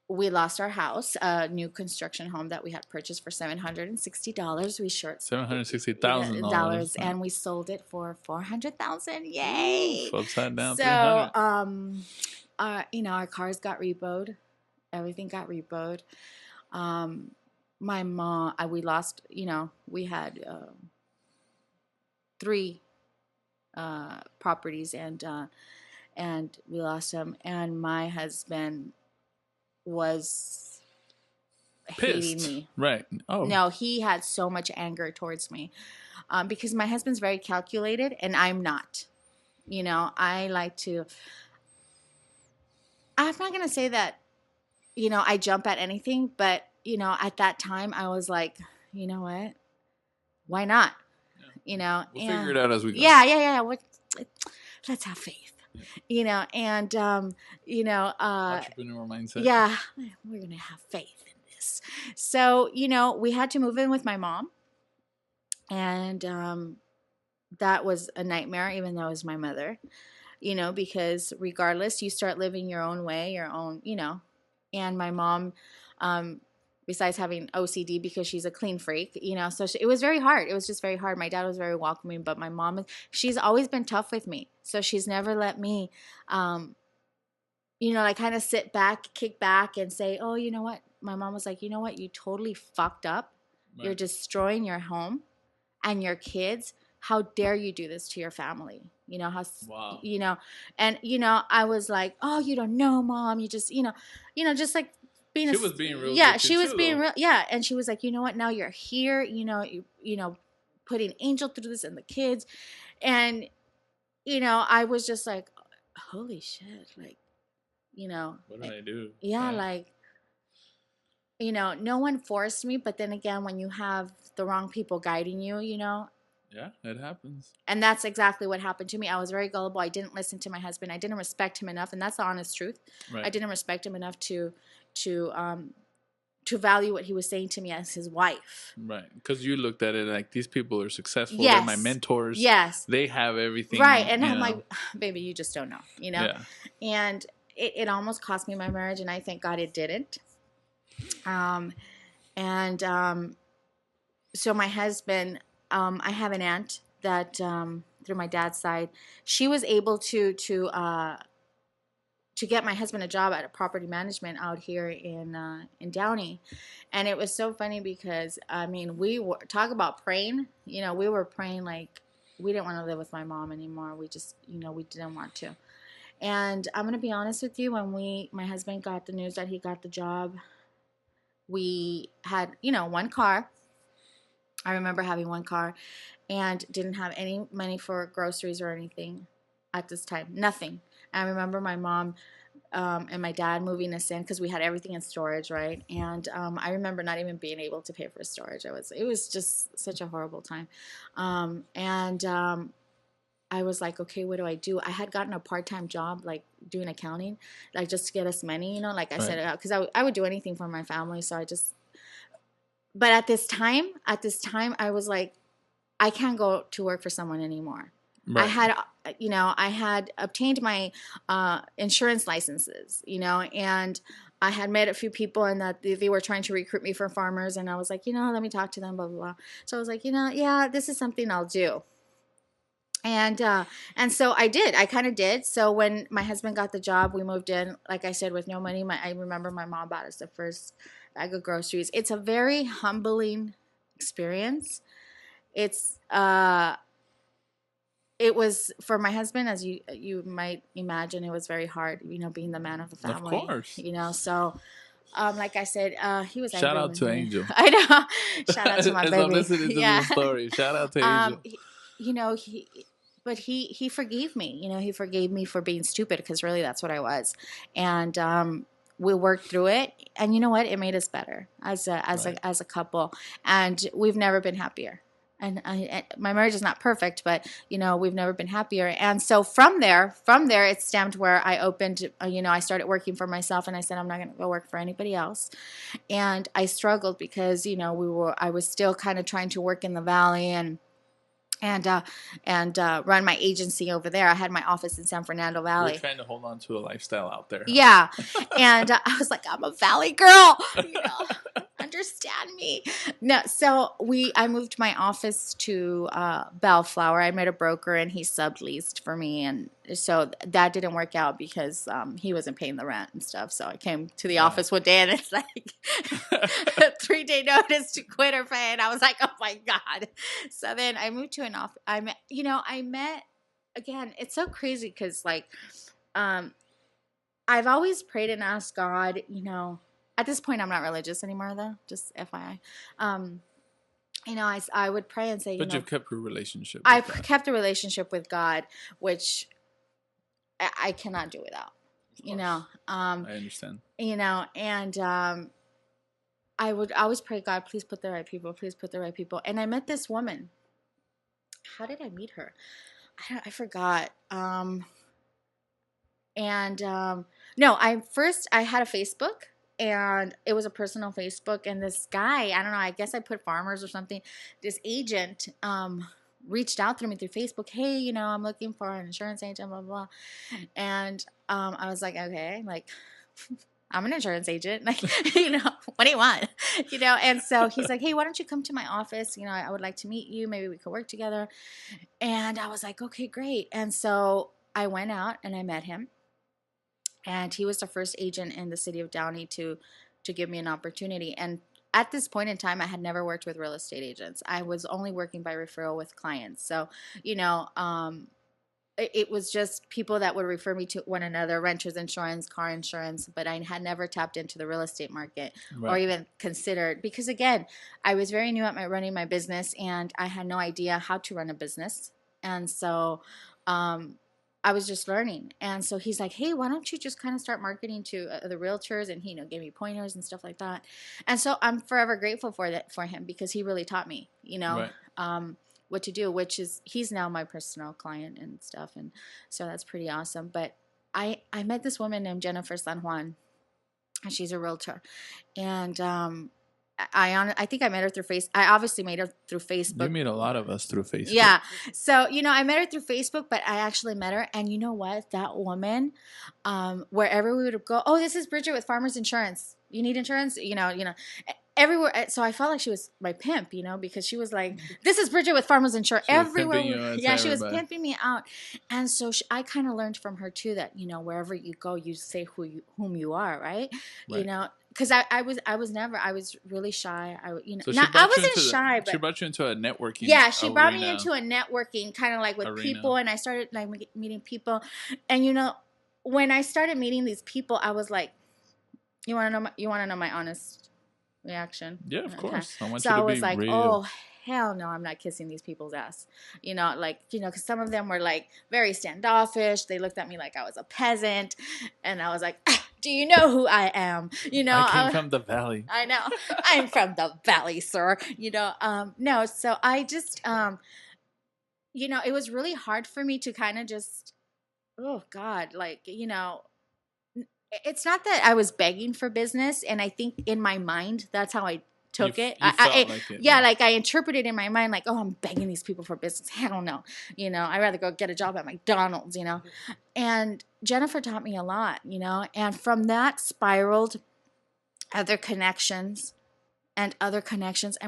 we lost our house, a new construction home that we had purchased for $760. We $760,000. And we sold it for $400,000. Yay! Ooh, upside down, so, our cars got repoed. Everything got repoed. My mom, we lost, we had 3 properties, and we lost him. And my husband was hating me. Right. Oh. No, he had so much anger towards me because my husband's very calculated, and I'm not. I like to. I'm not gonna say that. I jump at anything, but at that time I was like, you know what? Why not? We'll figure it out as we go. Yeah. Let's have faith. Entrepreneur mindset. Yeah, we're going to have faith in this. So, we had to move in with my mom, and that was a nightmare, even though it was my mother, because regardless, you start living your own way, your own, and my mom, besides having OCD because she's a clean freak, so it was very hard. It was just very hard. My dad was very welcoming, but my mom, she's always been tough with me. So she's never let me, kind of sit back, kick back and say, oh, you know what? My mom was like, you know what? You totally fucked up. Right. You're destroying your home and your kids. How dare you do this to your family? Wow. And, I was like, oh, you don't know, Mom. You just, just like, she was being real. Yeah, she was being real. Yeah, and she was like, you know what? Now you're here. Putting Angel through this and the kids, and I was just like, holy shit, like, what did I do? Yeah, like, no one forced me, but then again, when you have the wrong people guiding you, Yeah, it happens. And that's exactly what happened to me. I was very gullible. I didn't listen to my husband. I didn't respect him enough, and that's the honest truth. Right. I didn't respect him enough to to value what he was saying to me as his wife. Right. Because you looked at it like, these people are successful. Yes. They're my mentors. Yes. They have everything. Right. And I'm like, baby, you just don't know, Yeah. And it almost cost me my marriage, and I thank God it didn't. So my husband, I have an aunt that through my dad's side, she was able to get my husband a job at a property management out here in Downey. And it was so funny because, I mean, we were talk about praying, we were praying like we didn't want to live with my mom anymore. We just, we didn't want to. And I'm going to be honest with you, when my husband got the news that he got the job, we had, one car. I remember having one car and didn't have any money for groceries or anything at this time. Nothing. I remember my mom and my dad moving us in because we had everything in storage, right? And I remember not even being able to pay for storage. It was just such a horrible time. I was like, okay, what do I do? I had gotten a part-time job, like doing accounting, like just to get us money, like I said, because I would do anything for my family. So but at this time, I was like, I can't go to work for someone anymore. Right. I had obtained my insurance licenses, and I had met a few people, and that they were trying to recruit me for farmers, and I was like, let me talk to them, blah, blah, blah. So I was like, yeah, this is something I'll do. And so I did. I kind of did. So when my husband got the job, we moved in, like I said, with no money. I remember my mom bought us the first bag of groceries. It's a very humbling experience. It was for my husband, as you might imagine, it was very hard, being the man of the family. Of course. So like I said, he was shout angry out with to me. Angel. I know. Shout out to my as baby. I'm listening to the story, shout out to Angel. But he forgave me. He forgave me for being stupid, because really that's what I was. And we worked through it, and you know what? It made us better as a couple, and we've never been happier. And my marriage is not perfect, but we've never been happier. And so from there, it stemmed where I opened. I started working for myself, and I said I'm not going to go work for anybody else. And I struggled because I was still kind of trying to work in the valley and run my agency over there. I had my office in San Fernando Valley. You're trying to hold on to a lifestyle out there. Huh? Yeah. And I was like, I'm a valley girl. Understand me. No, so I moved my office to Bellflower. I met a broker, and he subleased for me, and so that didn't work out because he wasn't paying the rent and stuff. So I came to the office one day, and it's like a 3-day notice to quit or pay, and I was like, oh my God. So then I moved to an office. I met again. It's so crazy because I've always prayed and asked God, At this point, I'm not religious anymore, though. Just FYI. I would pray and say, but you've kept a relationship. I kept a relationship with God, which I cannot do without. I understand. And I would always pray, God, please put the right people. Please put the right people. And I met this woman. How did I meet her? I forgot. No, I had a Facebook. And it was a personal Facebook, and this guy, I don't know, I guess I put farmers or something. This agent reached out through me through Facebook. Hey, I'm looking for an insurance agent, blah, blah, blah. And I was like, okay, I'm an insurance agent. What do you want? And so he's like, hey, why don't you come to my office? I would like to meet you. Maybe we could work together. And I was like, okay, great. And so I went out and I met him. And he was the first agent in the city of Downey to give me an opportunity. And at this point in time, I had never worked with real estate agents. I was only working by referral with clients. So, it was just people that would refer me to one another, renters insurance, car insurance, but I had never tapped into the real estate market or even considered, because again, I was very new at running my business, and I had no idea how to run a business. And so, I was just learning. And so he's like, hey, why don't you just kind of start marketing to the realtors? And he, gave me pointers and stuff like that. And so I'm forever grateful for him, because he really taught me, what to do, which is, he's now my personal client and stuff. And so that's pretty awesome. But I met this woman named Jennifer San Juan. and she's a realtor. And I think I met her through I obviously met her through Facebook. You meet a lot of us through Facebook. Yeah. So, I met her through Facebook, but I actually met her. And you know what? That woman, wherever we would go, oh, this is Bridgette with Farmers Insurance. You need insurance? Everywhere. So I felt like she was my pimp, because she was like, this is Bridgette with Farmers Insurance. Everywhere. Yeah, she was pimping me out. And so I kind of learned from her too that, wherever you go, you say whom you are, right? Because I was really shy. I wasn't shy, but she brought you into a networking. Yeah, she brought me into a networking kind of like with people, and I started like meeting people. And when I started meeting these people, I was like, you want to know my honest reaction? Yeah, of course. Okay. So I was like, real. Oh, hell no, I'm not kissing these people's ass. Because some of them were like very standoffish. They looked at me like I was a peasant. And I was like, do you know who I am? I came from the valley. I know. I'm from the valley, sir. No, so I just, it was really hard for me to kind of just, oh God, it's not that I was begging for business, and I think in my mind that's how I took it. Like I interpreted in my mind like, oh, I'm begging these people for business. Hell no. I'd rather go get a job at McDonald's, And Jennifer taught me a lot, and from that spiraled other connections, and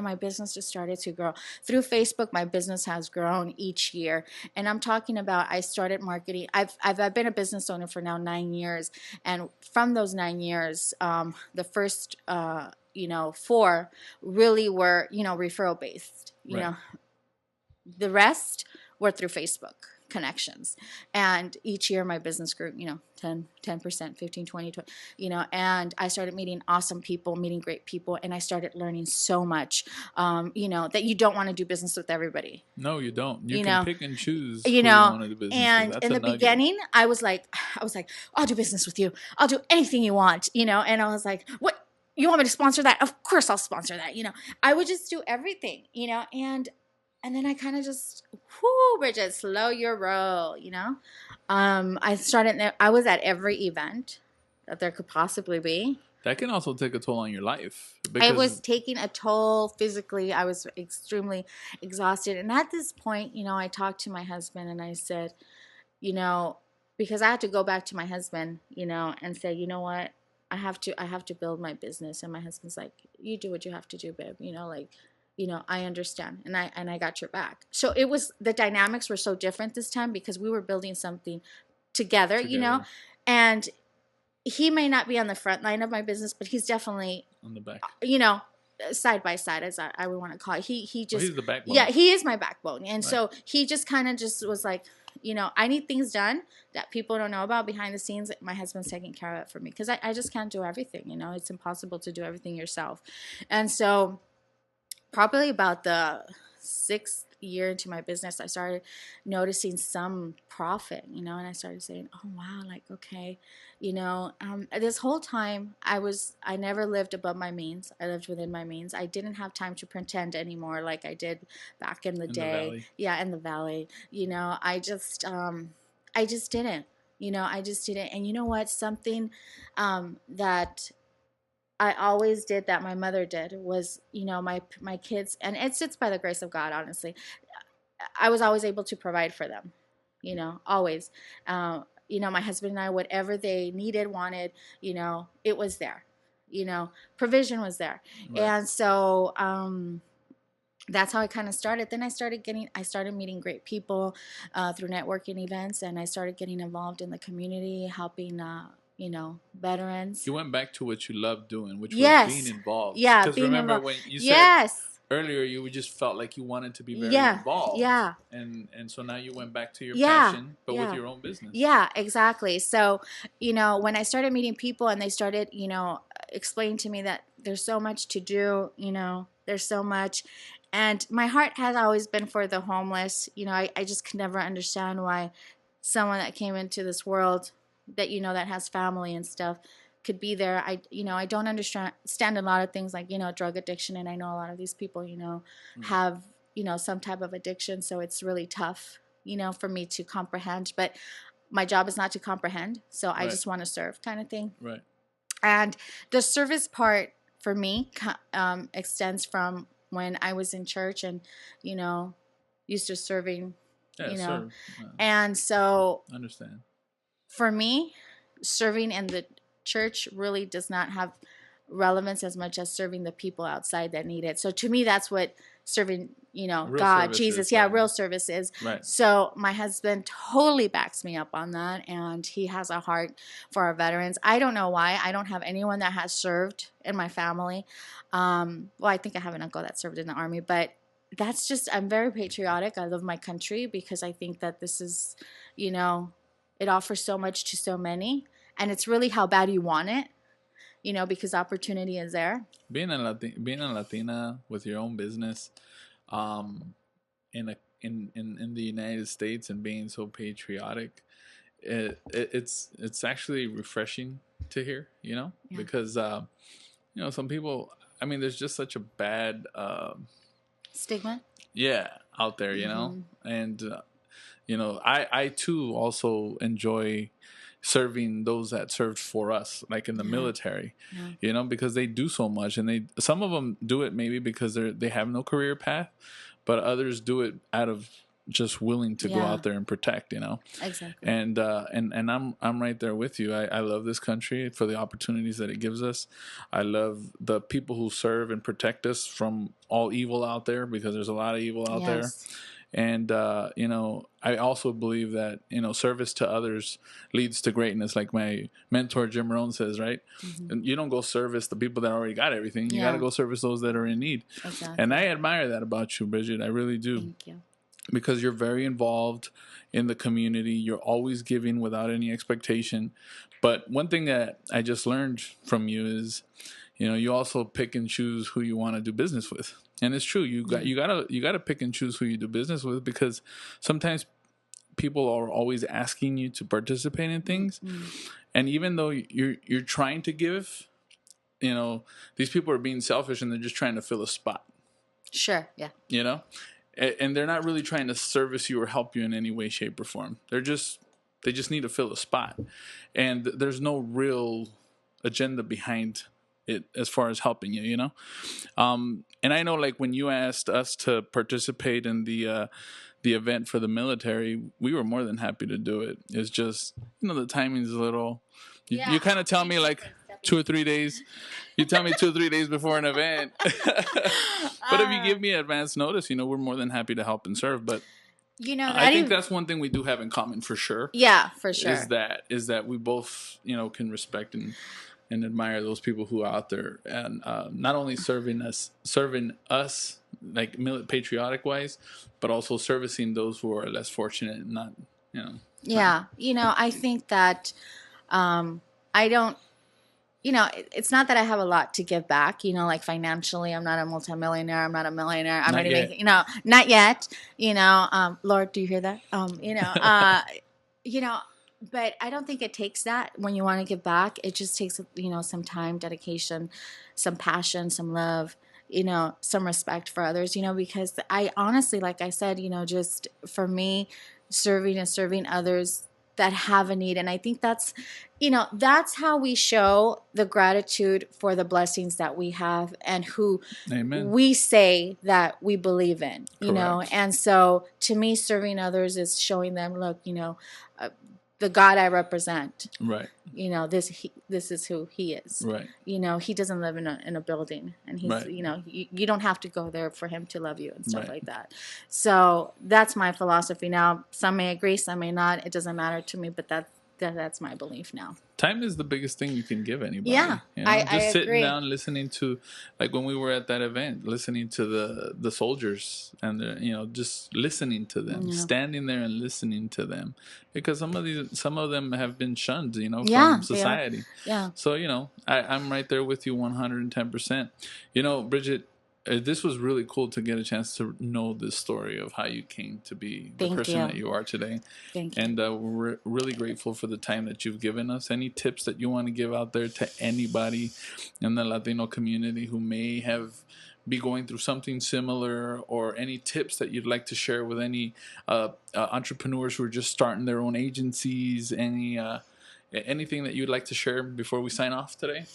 my business just started to grow. Through Facebook, my business has grown each year. And I'm talking about, I started marketing. I've been a business owner for now 9 years. And from those 9 years, the first, 4 really were, referral based. The rest were through Facebook connections. And each year my business grew, 10%, 15, 20, and I started meeting awesome people, meeting great people. And I started learning so much, that you don't want to do business with everybody. No, you don't. You can pick and choose who you want to do business and with. That's in the beginning, I was like, I'll do business with you. I'll do anything you want, and I was like, what? You want me to sponsor that? Of course I'll sponsor that. I would just do everything, and then I kind of just, Bridgette, slow your roll, I was at every event that there could possibly be. That can also take a toll on your life. It was taking a toll physically. I was extremely exhausted. And at this point, I talked to my husband and I said, because I had to go back to my husband, and say, you know what? I have to build my business. And my husband's like, you do what you have to do, babe. I understand, and I got your back. So the dynamics were so different this time because we were building something together. And he may not be on the front line of my business, but he's definitely on the back. Side by side, as I would want to call it. He just he's the backbone. Yeah, he is my backbone, and so he just kind of just was like, I need things done that people don't know about behind the scenes. My husband's taking care of it for me because I just can't do everything. It's impossible to do everything yourself, and so. Probably about the 6th year into my business, I started noticing some profit, and I started saying, oh, wow, like, okay, this whole time I never lived above my means. I lived within my means. I didn't have time to pretend anymore like I did back in the day. In the valley. I just didn't. I just didn't. And you know what? Something that I always did that my mother did was, my kids, and it's by the grace of God, honestly. I was always able to provide for them, always. My husband and I, whatever they needed, wanted, it was there, provision was there. Right. And so that's how I kind of started. Then I started meeting great people through networking events, and I started getting involved in the community, helping veterans. You went back to what you loved doing, which was being involved. Yeah, because remember when you said earlier you just felt like you wanted to be very involved. Yeah. And so now you went back to your passion, but with your own business. Yeah, exactly. So, when I started meeting people and they started, explaining to me that there's so much to do, there's so much. And my heart has always been for the homeless. I just could never understand why someone that came into this world that that has family and stuff could be there. I don't understand a lot of things like drug addiction, and I know a lot of these people have some type of addiction, so it's really tough for me to comprehend. But my job is not to comprehend, so I just want to serve, kind of thing. Right. And the service part for me extends from when I was in church and, you know, used to serving, Yeah, you know. serve. And so Understand. for me, serving in the church really does not have relevance as much as serving the people outside that need it. So to me, that's what serving, you know, Real God, service Jesus, is, yeah, real service is. right. So my husband totally backs me up on that, and he has a heart for our veterans. I don't know why. I don't have anyone that has served in my family. Well, I think I have an uncle that served in the army, but that's just, I'm very patriotic. I love my country because I think that this is, you know, it offers so much to so many, and it's really how bad you want it, you know, because opportunity is there. Being a Latina with your own business, um, in the United States and being so patriotic, it's actually refreshing to hear. You know, Yeah. because you know, some people. I mean, there's just such a bad Stigma. yeah out there. You know, and you know, I too also enjoy serving those that served for us, like in the military, you know, because they do so much, and some of them do it maybe because they have no career path, but others do it out of just willing to go out there and protect, you know. Exactly. And I'm right there with you. I love this country for the opportunities that it gives us. I love the people who serve and protect us from all evil out there, because there's a lot of evil out there. And you know, I also believe that, you know, service to others leads to greatness, like my mentor Jim Rohn says, right? And you don't go service the people that already got everything. You got to go service those that are in need. Exactly. And I admire that about you, Bridgette. I really do. Thank you. Because you're very involved in the community. You're always giving without any expectation. But one thing that I just learned from you is, you know, you also pick and choose who you want to do business with. And it's true. You gotta pick and choose who you do business with, because sometimes people are always asking you to participate in things. And even though you're trying to give, you know, these people are being selfish and they're just trying to fill a spot. Sure. Yeah. You know? And they're not really trying to service you or help you in any way, shape, or form. They just need to fill a spot. And there's no real agenda behind it as far as helping you, you know? And I know, like, when you asked us to participate in the event for the military, we were more than happy to do it. It's just, you know, the timing's a little... You kind of tell me, like, 2 or 3 days. You tell me 2 or 3 days before an event. But if you give me advance notice, you know, we're more than happy to help and serve. But you know, I think that's one thing we do have in common for sure. Yeah, for sure. Is that we both, you know, can respect and admire those people who are out there and not only serving us like patriotic wise, but also servicing those who are less fortunate and not, you know. Yeah, you know, I think that I don't, you know, it's not that I have a lot to give back, you know, like financially. I'm not a multimillionaire. I'm not a millionaire. I'm not even, you know, not yet. You know, Lord, do you hear that? You know, but I don't think it takes that when you want to give back. It just takes, you know, some time, dedication, some passion, some love, you know, some respect for others, you know, because I honestly, like I said, you know, just for me, serving and serving others that have a need. And I think that's, you know, that's how we show the gratitude for the blessings that we have and who we say that we believe in, you know. And so to me, serving others is showing them, look, you know, the God I represent. Right. You know, this is who he is. Right. You know, he doesn't live in a building, and he's, you know, you don't have to go there for him to love you and stuff like that. So that's my philosophy now. Some may agree, some may not. It doesn't matter to me, but that's my belief now. Time is the biggest thing you can give anybody. Yeah, you know? I sitting agree. down, listening to, like when we were at that event, listening to the soldiers and you know, just listening to them, standing there and listening to them, because some of them have been shunned, you know, from society. Yeah. So, you know, I'm right there with you 110%. You know, Bridgette, this was really cool to get a chance to know this story of how you came to be the person that you are today. Thank you. And we're really grateful for the time that you've given us. Any tips that you want to give out there to anybody in the Latino community who may be going through something similar, or any tips that you'd like to share with any entrepreneurs who are just starting their own agencies, any Anything that you'd like to share before we sign off today?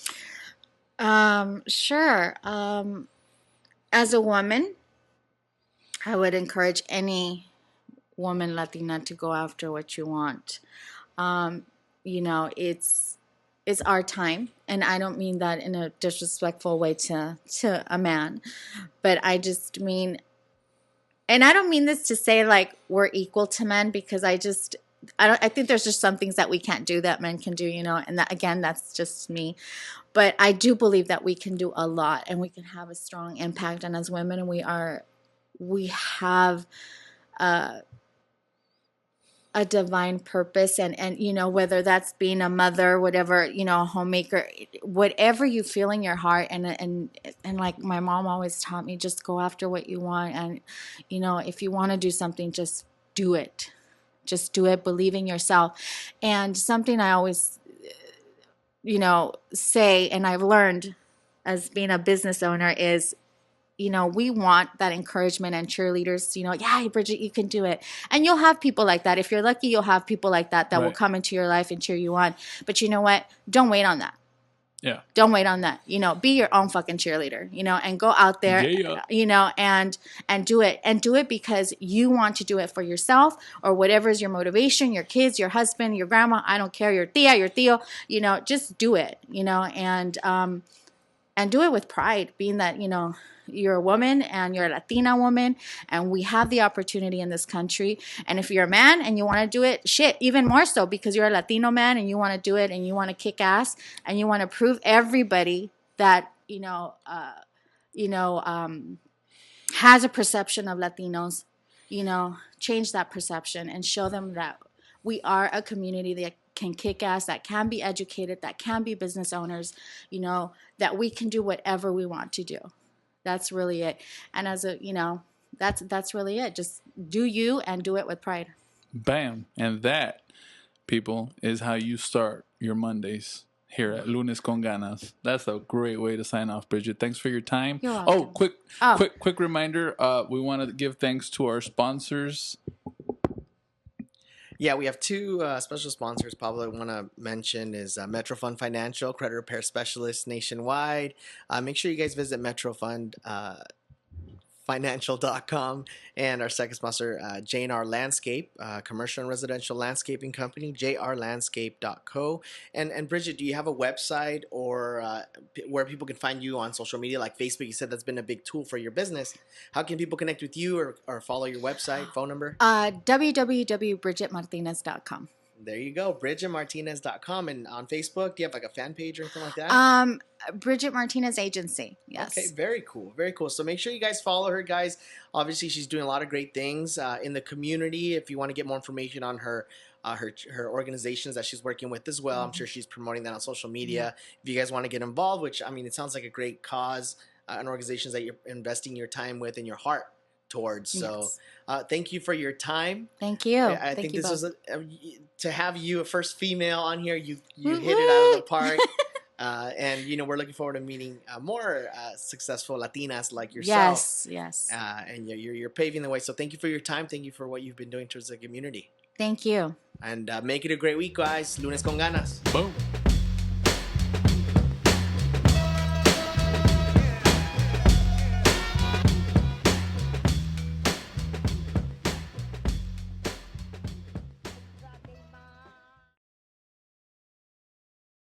Sure. As a woman, I would encourage any woman Latina to go after what you want. You know, it's our time, and I don't mean that in a disrespectful way to a man, but I just mean, and I don't mean this to say like we're equal to men, because I think there's just some things that we can't do that men can do, you know, and that, again, that's just me. But I do believe that we can do a lot and we can have a strong impact. And as women, we have a divine purpose, and you know, whether that's being a mother, whatever, you know, a homemaker, whatever you feel in your heart, and like my mom always taught me, just go after what you want. And you know, if you want to do something, just do it. Just do it. Believe in yourself. And something I always, you know, say, and I've learned as being a business owner, is, you know, we want that encouragement and cheerleaders, you know, yeah, Bridgette, you can do it. And you'll have people like that. If you're lucky, you'll have people like that will come into your life and cheer you on. But you know what? Don't wait on that. Yeah. Don't wait on that. You know, be your own fucking cheerleader, you know, and go out there, you know, and do it. And do it because you want to do it for yourself, or whatever is your motivation, your kids, your husband, your grandma, I don't care, your tia, your tío, you know, just do it, you know, and do it with pride, being that, you know, you're a woman and you're a Latina woman, and we have the opportunity in this country. And if you're a man and you want to do it, shit, even more so, because you're a Latino man and you want to do it and you want to kick ass and you want to prove everybody that, has a perception of Latinos, you know, change that perception and show them that we are a community that can kick ass, that can be educated, that can be business owners, you know, that we can do whatever we want to do. That's really it. And as a, you know, that's really it. Just do you and do it with pride. Bam. And that, people, is how you start your Mondays here at Lunes con Ganas. That's a great way to sign off, Bridgette. Thanks for your time. You're welcome. Quick reminder. We want to give thanks to our sponsors. Yeah, we have two special sponsors, Pablo, I want to mention is Metrofund Financial, credit repair specialist nationwide. Make sure you guys visit Metrofund financial.com, and our second sponsor, J&R Landscape, commercial and residential landscaping company, jrlandscape.co. And Bridgette, do you have a website or where people can find you on social media, like Facebook? You said that's been a big tool for your business. How can people connect with you or follow your website, phone number? www.bridgettemartinez.com. There you go, BridgetteMartinez.com. And on Facebook, do you have like a fan page or anything like that? Bridgette Martinez Agency. Yes. Okay, very cool, very cool. So make sure you guys follow her, guys. Obviously, she's doing a lot of great things in the community. If you want to get more information on her organizations that she's working with as well, I'm sure she's promoting that on social media. If you guys want to get involved, which, I mean, it sounds like a great cause and organizations that you're investing your time with and your heart towards. So thank you for your time. Thank you. I think this was to have you, a first female on here, you hit it out of the park. And you know, we're looking forward to meeting more successful Latinas like yourself. Yes. And you're paving the way. So thank you for your time. Thank you for what you've been doing towards the community. Thank you. And make it a great week, guys. Lunes con Ganas. Boom.